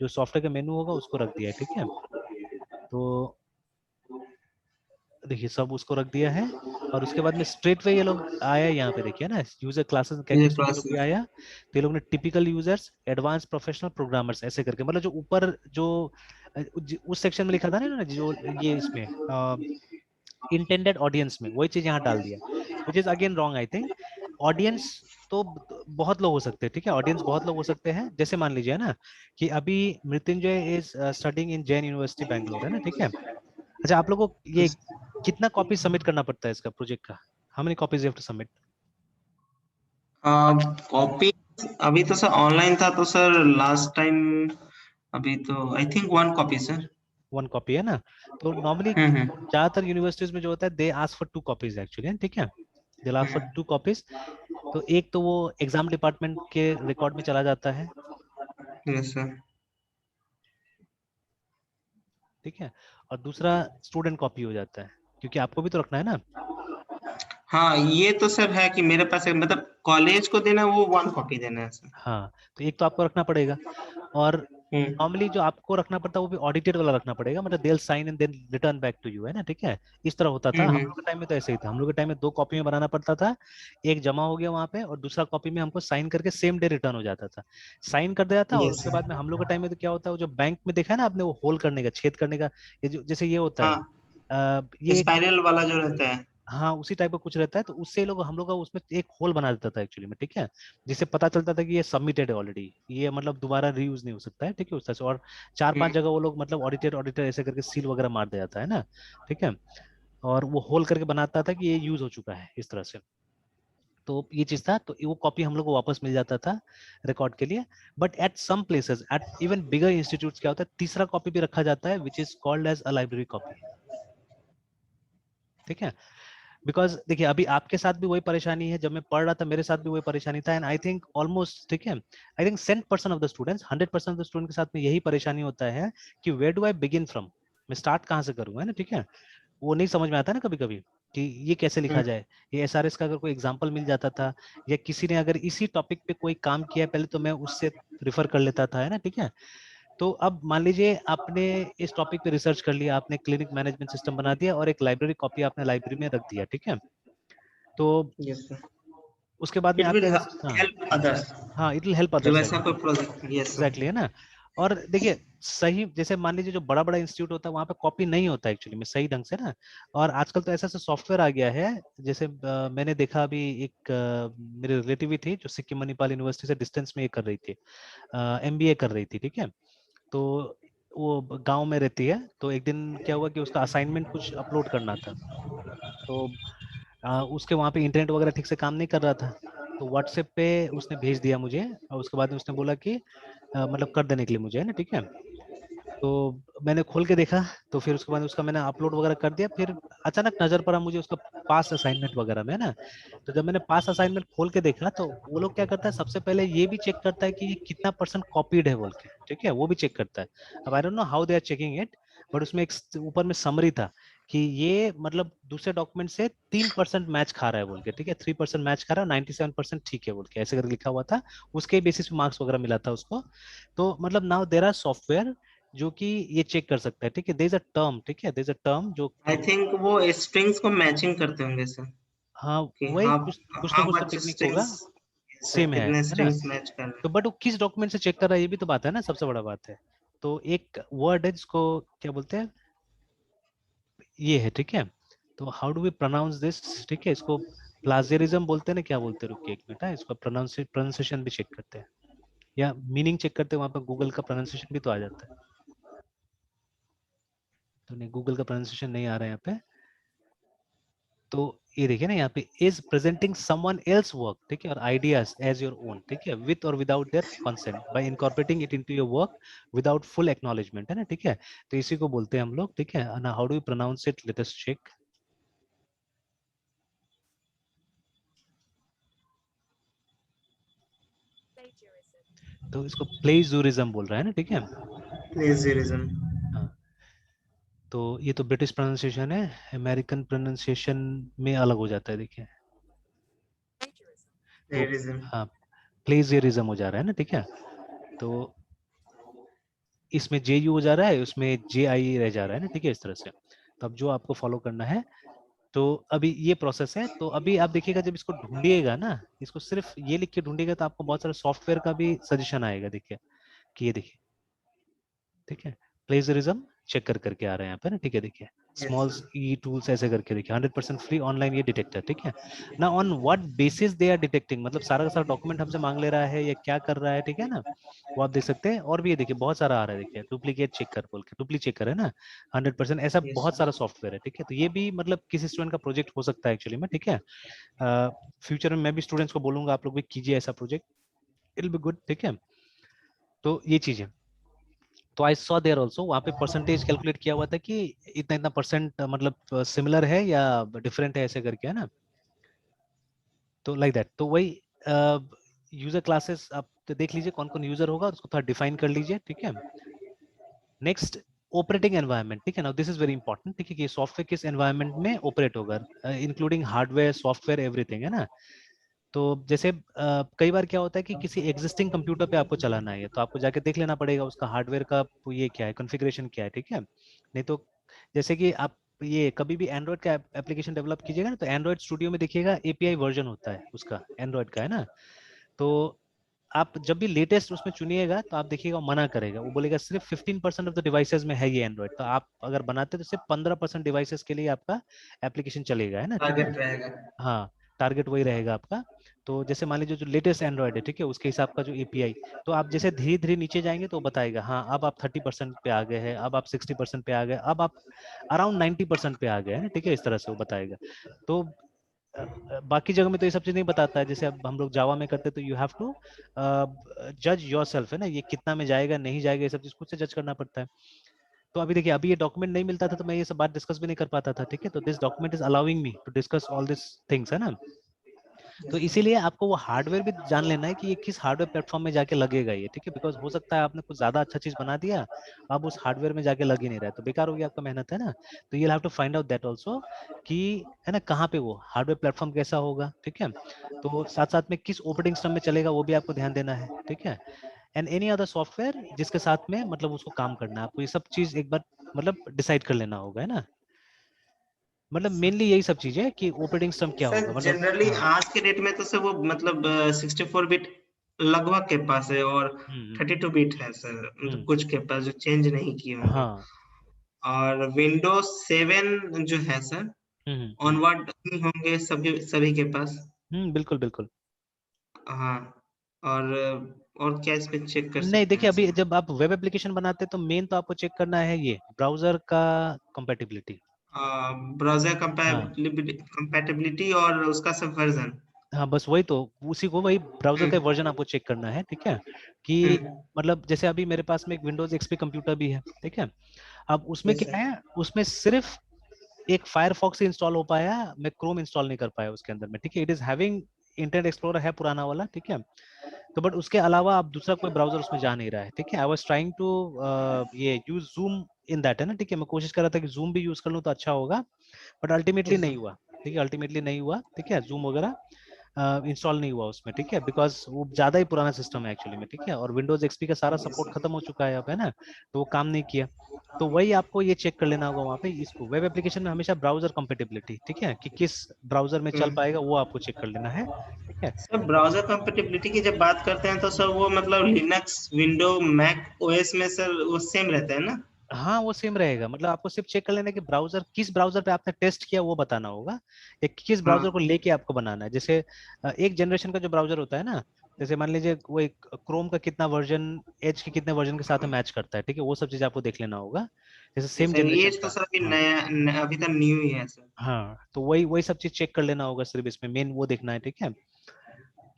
जो सॉफ्टवेयर का मेनू होगा उसको रख दिया है, ठीक है। तो देखिए सब उसको रख दिया है। और उसके बाद में स्ट्रेट वे ये लोग आया यहाँ पे, देखिए ना, यूजर क्लासेस ये कैरेक्टरिस्टिक, ये लोग भी क्लासेस। आया। तो ये लोग ने typical users, advance professional programmers ऐसे करके, मतलब जो ऊपर जो उस सेक्शन में लिखा था ना इन्होंने, जो ये इसमें इंटेंडेड ऑडियंस में, वही चीज यहाँ डाल दिया, which is again wrong I think. Audience तो बहुत लोग हो सकते हैं, ठीक है, ऑडियंस बहुत लोग हो सकते हैं, जैसे मान लीजिए ना कि अभी Mrityunjay is studying in Jain university Bangalore, है ना, ठीक है। अच्छा आप लोगों को ये कितना कॉपी सबमिट करना पड़ता है इसका प्रोजेक्ट का, how many copies you have to submit? Copy अभी तो सर ऑनलाइन था तो सर लास्ट टाइम, अभी तो I think 1 copy sir. 1 copy, है ना। तो नॉर्मली हम्म। ज्यादातर यूनिवर्सिटीज में जो होता है, they ask for 2 copies actually, ठीक है, दे आस्क फॉर 2 कॉपीज। तो एक तो वो एग्जाम डिपार्टमेंट के रिकॉर्ड में चला जाता है, यस सर। ठीक है, और दूसरा स्टूडेंट कॉपी हो जाता है, क्योंकि आपको भी तो रखना है ना। हाँ ये तो सर है कि मेरे पास है, मतलब कॉलेज को देना वो 1 कॉपी देना है सर। हाँ, तो एक तो आपको रखना पड़ेगा। और नॉर्मली जो आपको रखना पड़ता है वो भी ऑडिटेड वाला रखना पड़ेगा, मतलब they will sign and then return back to you, है ना, ठीक है। इस तरह होता था। हम लोग के टाइम में तो ऐसे ही था, हम लोग के टाइम में 2 कॉपी में बनाना पड़ता था, एक जमा हो गया वहां पे और दूसरा कॉपी में हमको साइन करके सेम डे रिटर्न हो जाता था, साइन कर दिया था। और यस उसके बाद में हम लोग के टाइम में तो क्या होता है, वो जो बैंक में देखा है ना आपने, वो होल करने का, छेद करने का, ये जो जैसे ये होता है, हाँ, ये स्पाइरल वाला जो रहता है। हाँ उसी टाइप का कुछ रहता है, तो उससे लोग हम लोग का उसमें एक होल बना देता था एक्चुअली में, ठीक है, जिससे पता चलता था कि ये सबमिटेड है ऑलरेडी, ये मतलब दोबारा रीयूज नहीं हो सकता है, ठीक है, उस तरह से। और 4-5 जगह वो लोग मतलब ऑडिटेड ऑडिटर ऐसे करके सील वगैरह मार दिया जाता है ना, ठीक है। और वो होल करके बनाता था कि ये यूज हो चुका है इस तरह से। तो ये चीज था, तो वो कॉपी हम लोग को वापस मिल जाता था रिकॉर्ड के लिए। But at some places, at even bigger institute, क्या होता है, तीसरा कॉपी भी रखा जाता है which is called as a library copy, ठीक है। बिकॉज देखिए अभी आपके साथ भी वही परेशानी है, जब मैं पढ़ रहा था मेरे साथ भी वही परेशानी था, एंड आई थिंक ऑलमोस्ट, ठीक है, I think 100% of the students, 100% of the student के साथ में यही परेशानी होता है कि where do I begin from, मैं स्टार्ट कहाँ से करूँ, है ना, ठीक है। वो नहीं समझ में आता ना कभी कभी कि ये कैसे लिखा जाए। ये एसआरएस का अगर कोई एग्जांपल मिल जाता था, या किसी ने अगर इसी टॉपिक पे कोई काम किया है पहले, तो मैं उससे रिफर कर लेता था, है ना, ठीक है। तो अब मान लीजिए आपने इस टॉपिक पे रिसर्च कर लिया, आपने क्लिनिक मैनेजमेंट सिस्टम बना दिया और एक लाइब्रेरी कॉपी आपने लाइब्रेरी में रख दिया, ठीक है। तो यस सर, उसके बाद में इट विल आपने हाँ, हेल्प अदर्स हाँ इट विल हेल्प जब अदर्स, ऐसा कोई प्रोजेक्ट। Yes sir. एग्जैक्टली, है ना। और देखिए सही, जैसे मान लीजिए जो बड़ा बड़ा इंस्टीट्यूट होता है वहां पे कॉपी नहीं होता एक्चुअली में सही ढंग से ना। और आजकल तो ऐसा ऐसा सॉफ्टवेयर आ गया है, जैसे मैंने देखा अभी एक मेरे रिलेटिव ही थी जो सिक्किम मणिपाल यूनिवर्सिटी से डिस्टेंस में ये कर रही थी, एमबीए कर रही थी, ठीक है। तो वो गांव में रहती है, तो एक दिन क्या हुआ कि उसका असाइनमेंट कुछ अपलोड करना था, तो उसके वहाँ पे इंटरनेट वगैरह ठीक से काम नहीं कर रहा था। तो व्हाट्सएप पे उसने भेज दिया मुझे, और उसके बाद में उसने बोला कि मतलब कर देने के लिए मुझे, है ना, ठीक है। तो मैंने खोल के देखा, तो फिर उसके बाद उसका मैंने अपलोड वगैरह कर दिया। फिर अचानक नजर पड़ा मुझे उसका पास असाइनमेंट वगैरह में, है ना। तो जब मैंने पास असाइनमेंट खोल के देखा, तो वो लोग क्या करता है, सबसे पहले ये भी चेक करता है कि ये कितना परसेंट कॉपीड है बोल के, ठीक है, वो भी चेक करता है। अब I don't know how they are checking it, but उसमें एक ऊपर में समरी था कि ये मतलब दूसरे डॉक्यूमेंट से 3% मैच खा रहा है बोल के, ठीक है, 3% मैच खा रहा है, 97% ठीक है बोल के, ऐसे करके लिखा हुआ था। उसके बेसिस पे मार्क्स वगैरह मिला था उसको। तो मतलब नाउ देयर आर सॉफ्टवेयर जो कि ये चेक कर सकता है, ठीक है, देयर इज अ टर्म, ठीक है, देयर इज अ टर्म जो आई थिंक वो स्ट्रिंग्स को मैचिंग करते होंगे सर, हाँ कि वही हाँ, कुछ ना हाउ कुछ तो मच टेक्निक होगा, स्ट्रिंग्स, सर सेम कितने है ना। स्ट्रिंग्स मैच कर रहे तो बट वो किस डॉक्यूमेंट से चेक कर रहा है ये भी तो बात है ना, सबसे बड़ा बात है। तो एक वर्ड है जिसको क्या बोलते हैं, ये है, ठीक है। तो how do we pronounce this, ठीक है, इसको प्लाजियरिज्म बोलते हैं ना, क्या बोलते हैं, रुकिए एक मिनट, इसको प्रोनाउंसिएशन भी चेक करते हैं, या मीनिंग चेक करते हैं, वहां पर गूगल का प्रोनाउंसिएशन भी तो आ जाता है। तो नहीं, गूगल का प्रोनाउंसिएशन नहीं आ रहा है यहाँ पे। तो ये देखिए ना यहाँ पे, is presenting someone else work, ठीक है, और आइडियाज एज योर ओन, ठीक है, विथ और without their consent, bye incorporating it into your work without full acknowledgement, है ना, ठीक है। तो इसी को बोलते हैं हम लोग, ठीक है ना। How do you pronounce it, let us check. तो इसको प्लेजरिज्म बोल रहा है ना, ठीक है। प्लेजरिज्म। हाँ, तो ये तो ब्रिटिश प्रोनाउंसिएशन है, अमेरिकन प्रोनाउंसिएशन में अलग हो जाता है, देखिए। तो प्लेजरिज्म। हाँ, प्लेजरिज्म हो जा रहा है ना, ठीक है। तो इसमें जे यू हो जा रहा है, उसमें जे आई रह जा रहा है ना, ठीक है, इस तरह से। तो अब जो आपको फॉलो करना है, तो अभी ये प्रोसेस है। तो अभी आप देखिएगा जब इसको ढूंढिएगा ना, इसको सिर्फ ये लिख के ढूंढिएगा, तो आपको बहुत सारे सॉफ्टवेयर का भी सजेशन आएगा, देखिए कि ये देखिए, ठीक है, प्लेजरिज्म चेक कर करके आ रहे हैं यहाँ पे ना, ठीक है, देखिए यस स्मॉल सर। ई टूल्स ऐसे करके देखिए, 100% फ्री ऑनलाइन ये डिटेक्टर, ठीक है ना। On what basis they are detecting, मतलब सारा का सारा डॉक्यूमेंट हमसे मांग ले रहा है या क्या कर रहा है, ठीक है ना, वो आप देख सकते हैं। और भी ये देखिए बहुत सारा आ रहा है, देखिए डुप्लीकेट चेकर बोल के, डुप्ली चेकर है ना, 100%, ऐसा यस बहुत सर। सारा सॉफ्टवेयर है, ठीक है। तो ये भी मतलब किसी स्टूडेंट का प्रोजेक्ट हो सकता है एक्चुअली में, ठीक है। फ्यूचर में मैं भी स्टूडेंट्स को बोलूंगा आप लोग भी कीजिए ऐसा project, it will be good, ठीक है। तो ये चीज है। तो आई सॉ देयर आल्सो, वहाँ पे परसेंटेज कैलकुलेट किया हुआ था कि इतना इतना परसेंट मतलब सिमिलर है या डिफरेंट है, ऐसे करके, है ना। तो लाइक दैट, तो वही यूजर क्लासेस आप तो देख लीजिए कौन कौन यूजर होगा, उसको थोड़ा डिफाइन कर लीजिए, ठीक है। नेक्स्ट, ऑपरेटिंग एनवायरनमेंट, ठीक है ना, दिस इज वेरी इंपॉर्टेंट, ठीक है, कि सॉफ्टवेयर किस एनवायरनमेंट में ऑपरेट होगा, इंक्लूडिंग हार्डवेयर, सॉफ्टवेयर, एवरीथिंग, है ना। तो जैसे कई बार क्या होता है कि किसी एग्जिस्टिंग कंप्यूटर पे आपको चलाना है, तो आपको जाके देख लेना पड़ेगा उसका हार्डवेयर का ये क्या है, कॉन्फ़िगरेशन क्या है, ठीक है। नहीं तो जैसे कि आप ये कभी भी एंड्रॉइड का एप्लीकेशन डेवलप कीजिएगा ना, तो एंड्रॉइड स्टूडियो में देखिएगा एपीआई वर्जन होता है उसका, एंड्रॉइड का है ना। तो आप जब भी लेटेस्ट उसमें चुनिएगा तो आप देखिएगा वो मना करेगा, वो बोलेगा सिर्फ 15% ऑफ द डिवाइसेस में है ये एंड्रॉइड। तो आप अगर बनाते हैं तो सिर्फ 15% डिवाइसेस के लिए आपका एप्लीकेशन चलेगा, है ना, ठीक है। टारगेट रहेगा। हाँ, टारगेट वही रहेगा आपका। तो जैसे मान लीजिए जो लेटेस्ट एंड्रॉइड है, ठीक है, उसके हिसाब का जो एपीआई, तो आप जैसे धीरे धीरे नीचे जाएंगे तो बताएगा हाँ अब आप 30% पे आ गए हैं, अब आप 60% पे आ गए, अब आप अराउंड 90% पे आ गए हैं ना, ठीक है, इस तरह से वो बताएगा। तो बाकी जगह में तो ये सब चीज नहीं बताता है, जैसे अब हम लोग जावा में करते तो यू हैव टू जज योरसेल्फ, है ना, ये कितना में जाएगा नहीं जाएगा, ये सब चीज खुद से जज करना पड़ता है। तो अभी देखिए, अभी ये डॉक्यूमेंट नहीं मिलता था तो मैं ये सब बात डिस्कस भी नहीं कर पाता था, ठीक है। तो this document is allowing me to discuss all this things, है ना। तो इसीलिए आपको वो हार्डवेयर भी जान लेना है कि ये किस हार्डवेयर प्लेटफॉर्म में जाके लगेगा ये, ठीक है। बिकॉज हो सकता है आपने कुछ ज्यादा अच्छा चीज बना दिया, अब उस हार्डवेयर में जाके लग ही नहीं रहा है, तो बेकार हो गया आपका मेहनत, है ना। तो you have to find out that also कि, है ना, कहाँ पे वो हार्डवेयर प्लेटफॉर्म कैसा होगा, ठीक है। तो साथ साथ में किस ऑपरेटिंग सिस्टम में चलेगा वो भी आपको ध्यान देना है, ठीक है। एंड एनी अदर सॉफ्टवेयर जिसके साथ में मतलब उसको काम करना है, आपको ये सब चीज एक बार मतलब डिसाइड कर लेना होगा, है ना। मतलब मेनली यही सब चीज है कि ऑपरेटिंग सिस्टम क्या सर होगा, मतलब जनरली हाँ। आज के डेट में तो सर वो मतलब 64 बिट लगभग के पास है, और हम्म 32 बिट है सर, मतलब हम्म कुछ के पास जो चेंज नहीं किए होंगे। हाँ। और विंडोज 7 जो है सर, हम्म। ऑनवर्ड ही होंगे सभी सभी के पास। बिल्कुल बिल्कुल। हाँ। और और क्या इस पे चेक कर नहीं सकते देखिए, हैं अभी सर? जब आप वेब एप्लीकेशन बनाते हैं तो मेन तो आपको चेक करना है ये ब्राउजर का कंपैटिबिलिटी। ब्राउजर हाँ कंपैटिबिलिटी और उसका सब वर्जन। हाँ, बस वही तो, उसी को वही ब्राउजर का वर्जन आपको चेक करना है, ठीक है। कि हम्म। मतलब जैसे अभी मेरे पास में एक विंडोज एक्सपी कंप्यूटर भी है, ठीक है। अब उसमें यस क्या सर। है, उसमें सिर्फ एक फायरफॉक्स इंस्टॉल हो पाया, मैं क्रोम इंस्टॉल नहीं कर पाया उसके अंदर में, ठीक है। It is having internet explorer है पुराना वाला, ठीक है। तो बट उसके अलावा आप दूसरा कोई ब्राउजर उसमें जा नहीं रहा है, ठीक है। आई वाज ट्राइंग टू ये यूज जूम इन दैट, है ना, ठीक है। मैं कोशिश कर रहा था कि जूम भी यूज कर लूं तो अच्छा होगा, बट अल्टीमेटली यस नहीं सर। हुआ, ठीक है, अल्टीमेटली नहीं हुआ, ठीक है। जूम वगैरह इंस्टॉल नहीं हुआ उसमें, ठीक है, बिकॉज वो ज्यादा ही पुराना सिस्टम है एक्चुअली में, ठीक है। और विंडोज एक्सपी का सारा यस सपोर्ट सर। खत्म हो चुका है अब, है ना, तो वो काम नहीं किया। तो वही आपको ये चेक कर लेना होगा वहाँ पे, इसको वेब एप्लीकेशन में हमेशा ब्राउजर कंपेटेबिलिटी, ठीक है, कि किस ब्राउजर में चल हम्म। पाएगा वो आपको चेक कर लेना है, ठीक है। सर ब्राउजर कंपेटिबिलिटी की जब बात करते हैं तो सर वो मतलब लिनक्स विंडो मैक ओएस में सर वो सेम रहता है ना? हाँ वो सेम रहेगा, मतलब आपको सिर्फ चेक कर लेना है कि ब्राउजर किस ब्राउजर पे आपने टेस्ट किया वो बताना होगा, या किस ब्राउजर को हाँ। लेके आपको बनाना है। जैसे एक जनरेशन का जो ब्राउजर होता है ना, जैसे मान लीजिए वो एक क्रोम का कितना वर्जन एज के कितने वर्जन के साथ मैच करता है, ठीक है, वो सब चीज आपको देख लेना होगा, जैसे ये सेम सर ये जनरेशन तो का। सर अभी हाँ नया अभी तो न्यू ही है सर। हाँ, तो वही वही सब चीज चेक कर लेना होगा सिर्फ इसमें, मेन वो देखना है, ठीक है।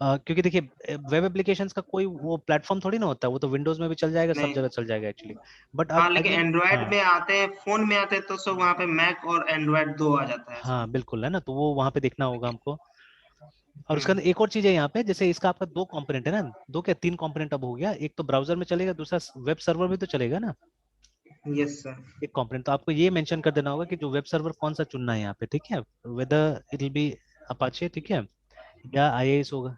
क्योंकि देखिए वेब एप्लीकेशंस का कोई वो प्लेटफॉर्म थोड़ी ना होता है, वो तो विंडोज में भी चल जाएगा, सब नहीं। जगह चल जाएगा एक्चुअली। बट हाँ अब लेकिन अगेन, एंड्रॉयड हाँ में आते हैं, फोन में आते हैं तो सर वहाँ पे मैक और एंड्रॉयड दो आ जाता है सर। हाँ बिल्कुल, है ना, तो वो वहां पे देखना होगा हमको। और उसके अंदर हम्म। एक और चीज है यहाँ पे, जैसे इसका आपका दो कंपोनेंट है ना, दो क्या तीन कंपोनेंट अब हो गया, एक तो ब्राउजर में चलेगा, दूसरा वेब सर्वर भी तो चलेगा ना। Yes sir. एक कंपोनेंट तो आपको ये मेंशन कर देना होगा कि जो वेब सर्वर कौन सा चुनना है यहाँ पे, ठीक है। Whether it will B Apache, ठीक है, या आईएएस होगा।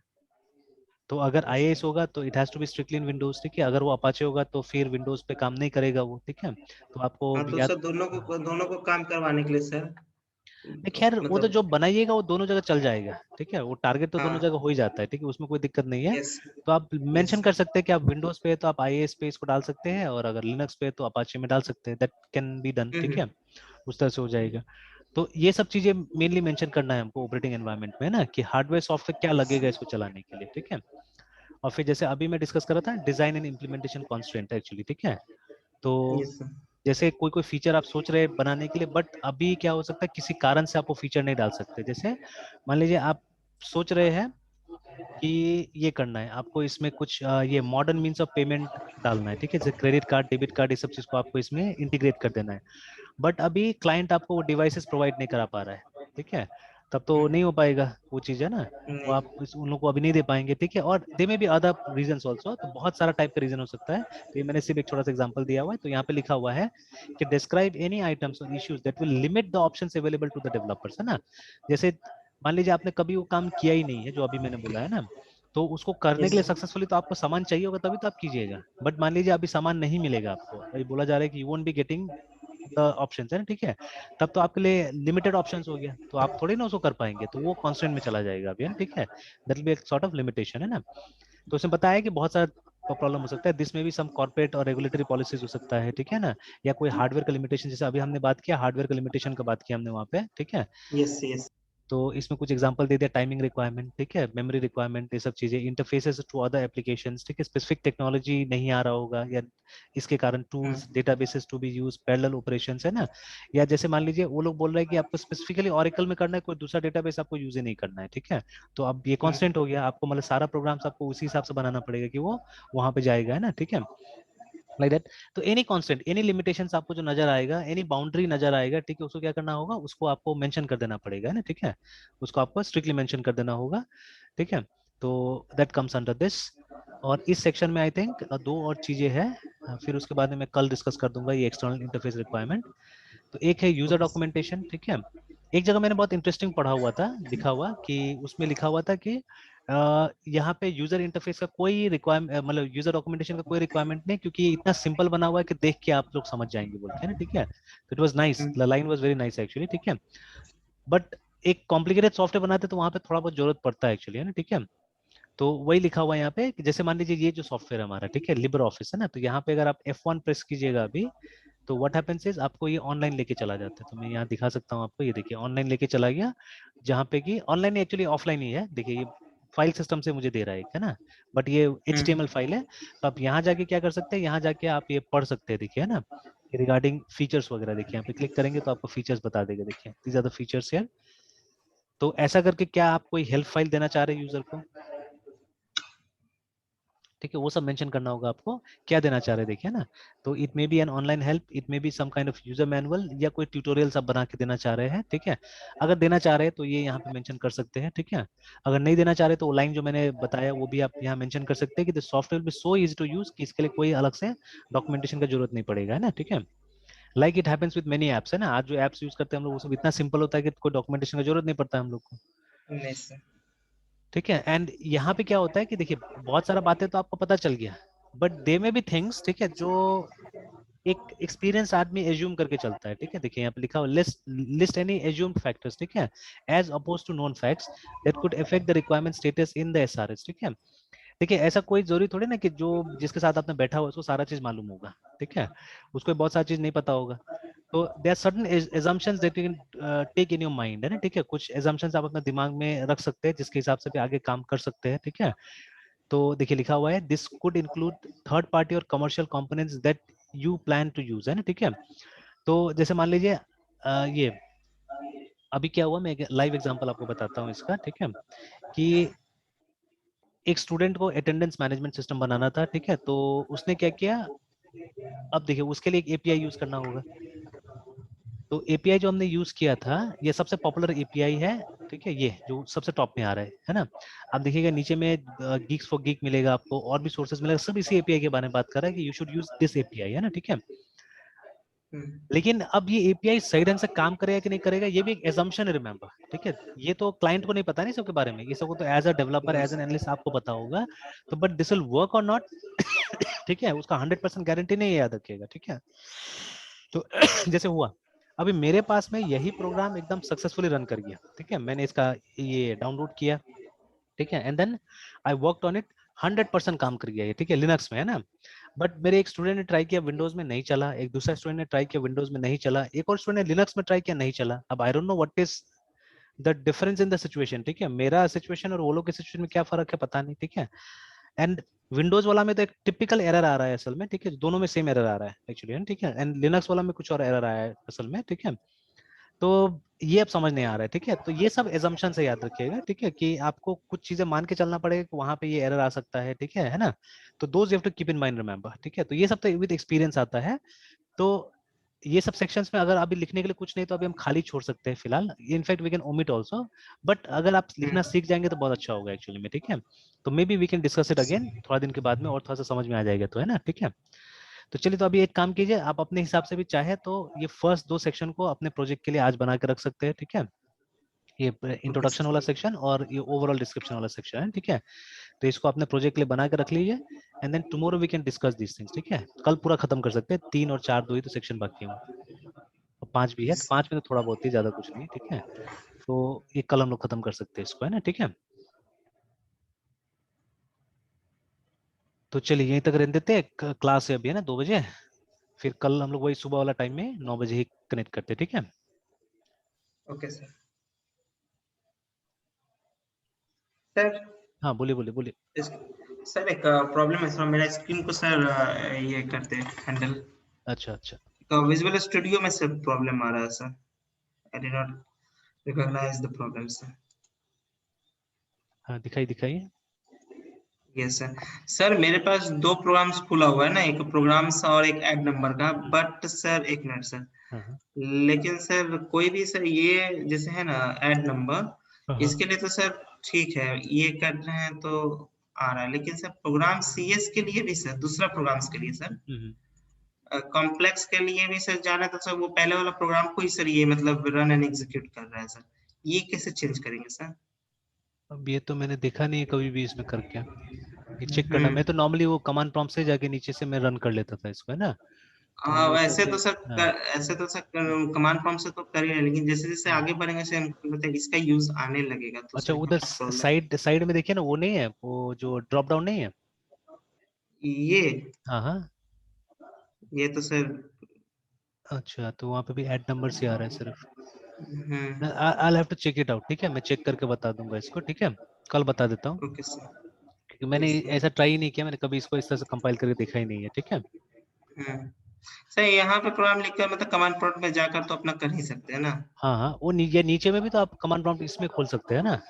तो अगर यस आईएएस सर। होगा तो it has to be strictly in Windows, ठीक है। अगर वो अपाचे होगा तो फिर विंडोज पे काम नहीं करेगा वो, ठीक है। तो आपको हाँ तो या सर दोनों को काम करवाने के लिए सर, नहीं, खैर वो तो मतलब। जो बनाइएगा वो दोनों जगह चल जाएगा, ठीक है, वो टारगेट तो दोनों जगह हाँ। हो ही जाता है, ठीक है, उसमें कोई दिक्कत नहीं है। यस। तो आप यस मेंशन कर सर। सकते हैं कि आप विंडोज पे है तो आप आईएएस पे इसको डाल सकते हैं, और अगर लिनक्स पे है तो अपाचे में डाल सकते हैं, दैट कैन बी डन, ठीक है, हम्म। उस तरह से हो जाएगा। तो ये सब चीजें मेनली मेंशन करना है हमको ऑपरेटिंग एनवायरनमेंट में, ना, कि हार्डवेयर सॉफ्टवेयर क्या यस लगेगा सर। इसको चलाने के लिए, ठीक है। और फिर जैसे अभी मैं डिस्कस कर रहा था design and implementation constraint actually, ठीक है। तो यस सर। जैसे कोई कोई फीचर आप सोच रहे हैं बनाने के लिए, बट अभी क्या हो सकता है किसी कारण से आप वो फीचर नहीं डाल सकते। जैसे मान लीजिए आप सोच रहे हैं कि ये करना है आपको, इसमें कुछ ये मॉडर्न मीन्स ऑफ पेमेंट डालना है, ठीक है, जैसे क्रेडिट कार्ड डेबिट कार्ड, ये सब चीज को आपको इसमें इंटीग्रेट कर देना है। बट अभी क्लाइंट आपको वो डिवाइसेस प्रोवाइड नहीं करा पा रहा है, ठीक है, तब तो नहीं हो पाएगा वो चीज, है ना। वो आप नहीं। उन लोग को अभी नहीं दे पाएंगे, ठीक है। और दे में भी अदर रीजंस ऑल्सो, तो बहुत सारा टाइप का रीजन हो सकता है। तो ये मैंने सिर्फ एक छोटा सा एग्जांपल दिया हुआ है, तो यहाँ पे लिखा हुआ है कि डिस्क्राइब एनी आइटम्स और issues that will limit the options available to the developers, है ना। जैसे मान लीजिए आपने कभी वो काम किया ही नहीं है जो अभी मैंने बोला है ना, तो उसको करने के यस लिए सर। सक्सेसफुली तो आपको सामान चाहिए होगा, तभी तो आप कीजिएगा। बट मान लीजिए अभी सामान नहीं मिलेगा आपको, अभी बोला जा रहा है कि you won't be getting the options, है ना, ठीक है, तब तो आपके लिए लिमिटेड ऑप्शंस हो गया, तो आप थोड़ी ना उसको कर पाएंगे, तो वो कॉन्स्टेंट में चला जाएगा अभी, है ना, ठीक है, दैट विल बी एक सॉर्ट ऑफ लिमिटेशन, है ना। तो उसमें बताया कि बहुत सारा प्रॉब्लम हो सकता है, दिस में भी सम कॉर्पोरेट और रेगुलेटरी पॉलिसीज हो सकता है, ठीक है ना, या कोई हार्डवेयर का लिमिटेशन, जैसे अभी हमने बात किया हार्डवेयर का लिमिटेशन का बात किया हमने वहाँ पे, ठीक है। Yes yes. तो इसमें कुछ एग्जांपल दे दिया, टाइमिंग रिक्वायरमेंट, ठीक है, मेमोरी रिक्वायरमेंट, ये सब चीजें, इंटरफेसेस टू अदर एप्लीकेशंस, ठीक है, स्पेसिफिक टेक्नोलॉजी नहीं आ रहा होगा, या इसके कारण tools databases to be use, parallel operations, है ना, या जैसे मान लीजिए वो लोग बोल रहे हैं कि आपको स्पेसिफिकली ओरेकल में करना है, कोई दूसरा डेटाबेस आपको यूज ही नहीं करना है, ठीक है, तो अब ये कांस्टेंट हो गया, आपको मतलब सारा प्रोग्राम्स आपको उसी हिसाब से बनाना पड़ेगा कि वो वहां पे जाएगा, है ना, ठीक है, लाइक दैट। तो एनी कांस्टेंट, एनी लिमिटेशंस आपको जो नजर आएगा, एनी बाउंड्री नजर आएगा, ठीक है, उसको क्या करना होगा, उसको आपको मेंशन कर देना पड़ेगा, है ना, ठीक है, उसको आपको स्ट्रिक्टली मेंशन कर देना होगा, ठीक है, तो दैट कम्स अंडर दिस। और इस सेक्शन में आई थिंक दो और चीजें हैं, फिर उसके बाद में मैं कल डिस्कस कर दूंगा ये एक्सटर्नल इंटरफेस रिक्वायरमेंट। तो एक है यूजर ओके। डॉक्यूमेंटेशन, ठीक है, एक जगह मैंने बहुत इंटरेस्टिंग पढ़ा हुआ था, लिखा हुआ कि उसमें लिखा हुआ था कि यहाँ पे यूजर इंटरफेस का कोई रिक्वायरमेंट, मतलब यूजर डॉक्यूमेंटेशन का कोई रिक्वायरमेंट नहीं, क्योंकि ये इतना सिंपल बना हुआ है कि देख के आप लोग समझ जाएंगे बोल के, है ना, ठीक है, तो it was nice, the line was very nice actually, ठीक है, बट एक कॉम्प्लिकेटेड सॉफ्टवेयर बनाते तो वहां पे थोड़ा बहुत जरूरत पड़ता है एक्चुअली, है ना, ठीक है, तो वही लिखा हुआ है यहाँ पे कि जैसे मान लीजिए ये जो सॉफ्टवेयर है हमारा, ठीक है, लिबर ऑफिस है ना, तो यहाँ पे अगर आप F1 प्रेस कीजिएगा अभी, तो व्हाट हैपेंस इज आपको ये ऑनलाइन लेके चला जाता है, तो मैं यहाँ दिखा सकता हूँ आपको, ये देखिए ऑनलाइन लेके चला गया, जहाँ पे कि ऑनलाइन एक्चुअली ऑफलाइन ही है, देखिए ये फाइल सिस्टम से मुझे दे रहा है ना, बट ये HTML फाइल है, तो आप यहाँ जाके क्या कर सकते हैं, यहाँ जाके आप ये पढ़ सकते हैं, देखिए, है ना, रिगार्डिंग फीचर्स वगैरह, देखिए यहाँ पे क्लिक करेंगे तो आपको फीचर्स बता देगा, देखिए these are the features here. तो ऐसा करके क्या आप कोई हेल्प फाइल देना चाह रहे हैं यूजर को, ठीक है, वो सब मेंशन करना होगा आपको, क्या देना चाह रहे हैं, देखिए ना, तो it may be an online help, it may be some kind of user manual, या कोई ट्यूटोरियल आप बना के देना चाह रहे हैं, ठीक है, अगर देना चाह रहे हैं तो ये यहाँ पे मेंशन कर सकते हैं, ठीक है, अगर नहीं देना चाह रहे तो वो लाइन जो मैंने बताया वो भी आप यहाँ मेंशन कर सकते हैं कि the software be so easy to use कि इसके लिए कोई अलग से डॉक्यूमेंटेशन का जरूरत नहीं पड़ेगा, है ना, ठीक है, like it happens with many apps, है ना, आज जो एप्स यूज करते हैं हम लोग वो सब इतना सिंपल होता है कि कोई डॉक्यूमेंटेशन का जरूरत नहीं पड़ता है हम लोग को, नहीं सर। ठीक है, एंड यहाँ पे क्या होता है कि देखिए बहुत सारा बातें तो आपको पता चल गया, बट दे में भी थिंग्स, ठीक है, जो एक एक्सपीरियंस आदमी एज्यूम करके चलता है, ठीक है, देखिए यहाँ पे लिखा हुआ list list any assumed factors, ठीक है, as opposed to known facts that could affect the requirement status in the SRS, ठीक है, देखिए ऐसा कोई जरूरी थोड़ी ना कि जो जिसके साथ आपने बैठा हुआ उसको सारा चीज मालूम होगा, ठीक है, उसको बहुत सारी चीज नहीं पता होगा, तो there are certain assumptions that you can take in your mind, है ना, ठीक है, कुछ assumptions आप अपने दिमाग में रख सकते हैं जिसके हिसाब से भी आगे काम कर सकते हैं, ठीक है, तो देखिए लिखा हुआ है this could include third party और commercial components that you plan to use, है ना, ठीक है, तो जैसे मान लीजिए ये अभी क्या हुआ, मैं एक लाइव एग्जांपल आपको बताता हूँ इसका, ठीक है, कि एक स्टूडेंट को अटेंडेंस मैनेजमेंट सिस्टम बनाना था, ठीक है, तो उसने क्या किया, अब देखिए उसके लिए एक एपीआई यूज करना होगा, तो एपीआई जो हमने यूज किया था ये सबसे पॉपुलर एपीआई है, ठीक है, ये जो सबसे टॉप में आ रहा है ना, आप देखिएगा नीचे में गीक्स फॉर गीक मिलेगा आपको, और भी सोर्सेज मिलेगा, सब इसी एपीआई के बारे में बात कर रहा है कि you should use this API, है ना, ठीक है, लेकिन अब ये एपीआई सही ढंग से काम करेगा कि नहीं करेगा ये भी एक एजम्पशन है, रिमेंबर, ठीक है, ये तो क्लाइंट को नहीं पता नहीं सबके बारे में, ये सबको तो as a developer no as an sir. Analyst आपको पता होगा, तो बट दिस विल वर्क और नॉट, ठीक है, उसका 100% गारंटी नहीं है, याद रखिएगा, ठीक है, तो जैसे हुआ अभी मेरे पास में यही प्रोग्राम एकदम सक्सेसफुली रन कर गया, ठीक है, मैंने इसका ये डाउनलोड किया, ठीक है, and then I worked on it, 100% काम कर गया ये, ठीक है, लिनक्स में, है ना, बट मेरे एक स्टूडेंट ने ट्राई किया विंडोज में नहीं चला, एक दूसरा स्टूडेंट ने ट्राई किया विंडोज में नहीं चला, एक और स्टूडेंट ने लिनक्स में ट्राई किया नहीं चला, अब I don't know what is the difference in the situation, ठीक है, मेरा सिचुएशन और वो लोग के सिचुएशन में क्या फर्क है पता नहीं, ठीक है, एंड विंडोज वाला में तो एक टिपिकल एरर आ रहा है असल में, ठीक है, दोनों में सेम एरर आ रहा है एक्चुअली, ठीक है, एंड लिनक्स वाला में कुछ और एरर आया है असल में, ठीक है, तो ये अब समझ नहीं आ रहा है, ठीक है, तो ये सब एजम्पशन से याद रखिएगा, ठीक है, कि आपको कुछ चीजें मान के चलना पड़ेगा कि वहां पे ये एरर आ सकता है, ठीक है ना, तो those you have to keep in mind, remember, ठीक है, तो ये सब तो विद एक्सपीरियंस आता है, तो ये सब सेक्शंस में अगर अभी लिखने के लिए कुछ नहीं तो अभी हम खाली छोड़ सकते हैं फिलहाल, in fact we can omit also, but अगर आप लिखना सीख जाएंगे तो बहुत अच्छा होगा एक्चुअली में, ठीक है, तो maybe we can discuss it again थोड़ा दिन के बाद में और थोड़ा सा समझ में आ जाएगा, तो है ना, ठीक है, तो चलिए, तो अभी एक काम कीजिए, आप अपने हिसाब से भी चाहे तो ये फर्स्ट दो सेक्शन को अपने प्रोजेक्ट के लिए आज बना के रख सकते हैं, ठीक है, ये ओके इंट्रोडक्शन वाला सेक्शन और ये ओवरऑल डिस्क्रिप्शन वाला सेक्शन है, ठीक है। तो इसको अपने प्रोजेक्ट के लिए बना के रख लीजिए, and then tomorrow we can discuss this things, ठीक है। कल पूरा खत्म कर सकते हैं, 3 और 4 दो ही तो सेक्शन बाकी है, और 5 भी है, तो 5 में तो थोड़ा बहुत ही, ज्यादा कुछ नहीं, ठीक है। तो ये कल हम लोग खत्म कर सकते हैं इसको, है ना, ठीक है। तो चलिए यहीं तक रहने देते हैं, क्लास है अभी, है ना 2 बजे, फिर कल हम लोग वही सुबह वाला टाइम में 9 बजे ही कनेक्ट करते हैं, ठीक है। Okay sir. सर हाँ बोलिए बोलिए बोलिए। सर एक प्रॉब्लम है सर, मेरा स्क्रीन को सर ये करते हैंडल, अच्छा अच्छा, तो विजुअल स्टूडियो में सर प्रॉब्लम आ रहा है sir, I did not recognise the problem sir. हाँ दिखाई दिखाइए। Yes sir. सर मेरे पास 2 प्रोग्राम्स खुला हुआ है ना, एक प्रोग्राम्स और एक ऐड नंबर का, बट सर एक मिनट सर, हाँ लेकिन सर कोई भी सर ये जैसे है ना ऐड नंबर, हाँ, इसके लिए तो सर ठीक है, ये कर रहे हैं तो आ रहा है, लेकिन सर प्रोग्राम सीएस के लिए भी सर, दूसरा प्रोग्राम्स के लिए सर, कॉम्प्लेक्स के लिए भी सर जाना, तो सर वो पहले वाला प्रोग्राम को ही सर ये मतलब रन एंड एग्जीक्यूट कर रहा है सर, ये कैसे चेंज करेंगे सर? अब ये तो मैंने देखा नहीं है कभी भी इसमें करके, ये चेक करना। मैं हम्म। तो नॉर्मली वो कमांड प्रॉम्प्ट से जाके नीचे से मैं रन कर लेता था इसको, है ना। तो हाँ वो तो वैसे तो फिर सर हाँ, ऐसे तो सर कमांड प्रॉम्प्ट से तो कर ही रहे हैं, लेकिन जैसे जैसे आगे बढ़ेंगे से हमको लगता है इसका यूज आने लगेगा, तो अच्छा सर यहाँ उधर पर प्रॉब्लम साइड साइड में देखिए ना, वो नहीं है, वो जो ड्रॉप डाउन नहीं है। ये हाँ हाँ, ये तो सर अच्छा तो वहाँ पे भी ऐड नंबर से आ रहा है सिर्फ। Hmm. I have to check it out, ठीक है, मैं चेक करके बता दूंगा इसको, ठीक है, कल बता देता हूँ। Okay sir. क्योंकि मैंने यस सर। ऐसा ट्राई ही नहीं किया, मैंने कभी इसको इस तरह से कंपाइल करके देखा ही नहीं है, ठीक है। हम्म। सर यहाँ पे प्रोग्राम लिखकर मतलब कमांड प्रॉम्प्ट में जाकर तो अपना कर ही सकते हैं ना, हाँ हाँ, वो नीचे नीचे में भी तो आप कमांड प्रॉम्प्ट इसमें खोल सकते हैं ना।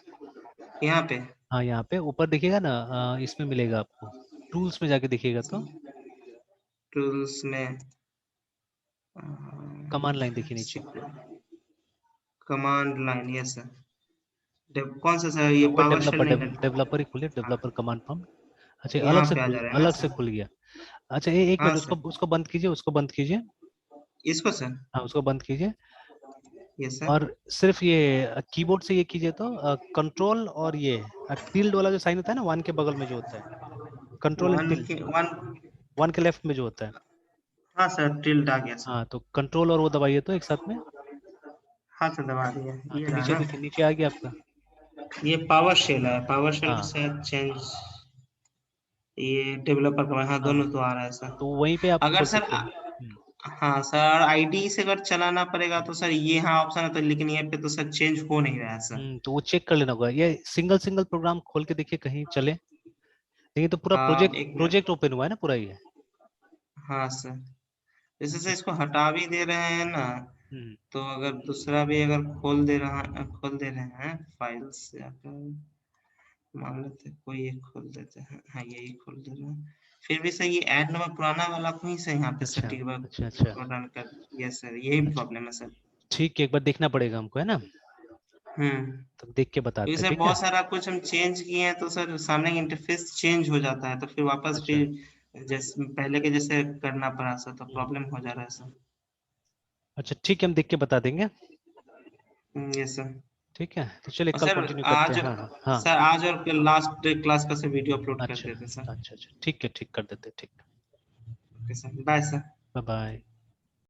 यहाँ पे हाँ यहाँ पे ऊपर देखिएगा ना, इसमें मिलेगा आपको, टूल्स में जाके देखिएगा तो टूल्स में कमांड लाइन देखिए नीचे। Command line, yes sir. कौन सा सर, ये ऊपर पावर शेल डेवलपर नहीं कर? डेवलपर ही खुले, हाँ, डेवलपर कमांड प्रॉम्प्ट। अच्छा ये यहाँ पे आ जा रहा है ना अलग से सर? खुल गया। अच्छा एक हाँ मिनट, सर। उसको बंद कीजिए, उसको बंद कीजिए। इसको सर? हाँ उसको बंद कीजिए, यस सर। और सिर्फ ये कीबोर्ड से ये कीजिए तो कंट्रोल और ये टिल्ड वाला जो साइन होता है ना, 1 के बगल में जो होता है, कंट्रोल एंड वन टिल्ड, के वन 1 के लेफ्ट में जो होता है। हाँ सर, टिल्ड आ गया सर। हाँ तो कंट्रोल और वो दबाइए तो एक साथ में। हाँ सर दबा दिया, हाँ ये तो रहा नीचे ना। देखिए, नीचे आ गया आपका। ये पावर शेल है, पावर शेल को हाँ शायद चेंज, ये डेवलपर का, हाँ हाँ, दोनों तो आ रहा है सर। तो वहीं पे आप अगर खोल सर सकते हैं। हाँ सर आईडी से अगर चलाना पड़ेगा तो सर ये हाँ ऑप्शन है, तो लेकिन ये पे तो सर चेंज हो नहीं रहा है सर। तो वो चेक कर लेना होगा, ये सिंगल सिंगल प्रोग्राम खोल के देखिए कहीं चले, लेकिन तो पूरा एक मिनट। प्रोजेक्ट ओपन हुआ है ना पूरा ये। हाँ सर, जैसे से चेक। इसको हटा भी दे रहे हैं ना, हम्म, तो अगर दूसरा भी अगर खोल दे रहे हैं फाइल्स से जाकर, मान लेते हैं कोई एक खोल देते हैं, हाँ यही खोल दे रहे हैं, फिर भी सर ये ऐड नंबर पुराना वाला को ही सर यहाँ पे अच्छा सर डिबग अच्छा अच्छा रन कर। यस सर, यही अच्छा, प्रॉब्लम है सर। ठीक है, एक बार देखना पड़ेगा हमको, है ना, हम्म। तो देख के क्योंकि बताते हैं, सर ठीक है। बहुत सारा कुछ हम चेंज किए हैं, तो सर सामने का इंटरफेस चेंज हो जाता है, तो फिर वापस अच्छा, फिर जैसे पहले के जैसे करना पड़ा सर, तो हम्म, प्रॉब्लम हो जा रहा है सर। अच्छा ठीक है, हम देख के बता देंगे, यस सर। ठीक है। तो चलिए और कल सर कंटिन्यू करते आज, हैं, हाँ हाँ हाँ। सर आज और लास्ट क्लास का सर वीडियो अपलोड कर अच्छा देते हैं सर। अच्छा अच्छा, ठीक है, ठीक कर देते हैं, ठीक। Okay sir, bye sir. Bye bye.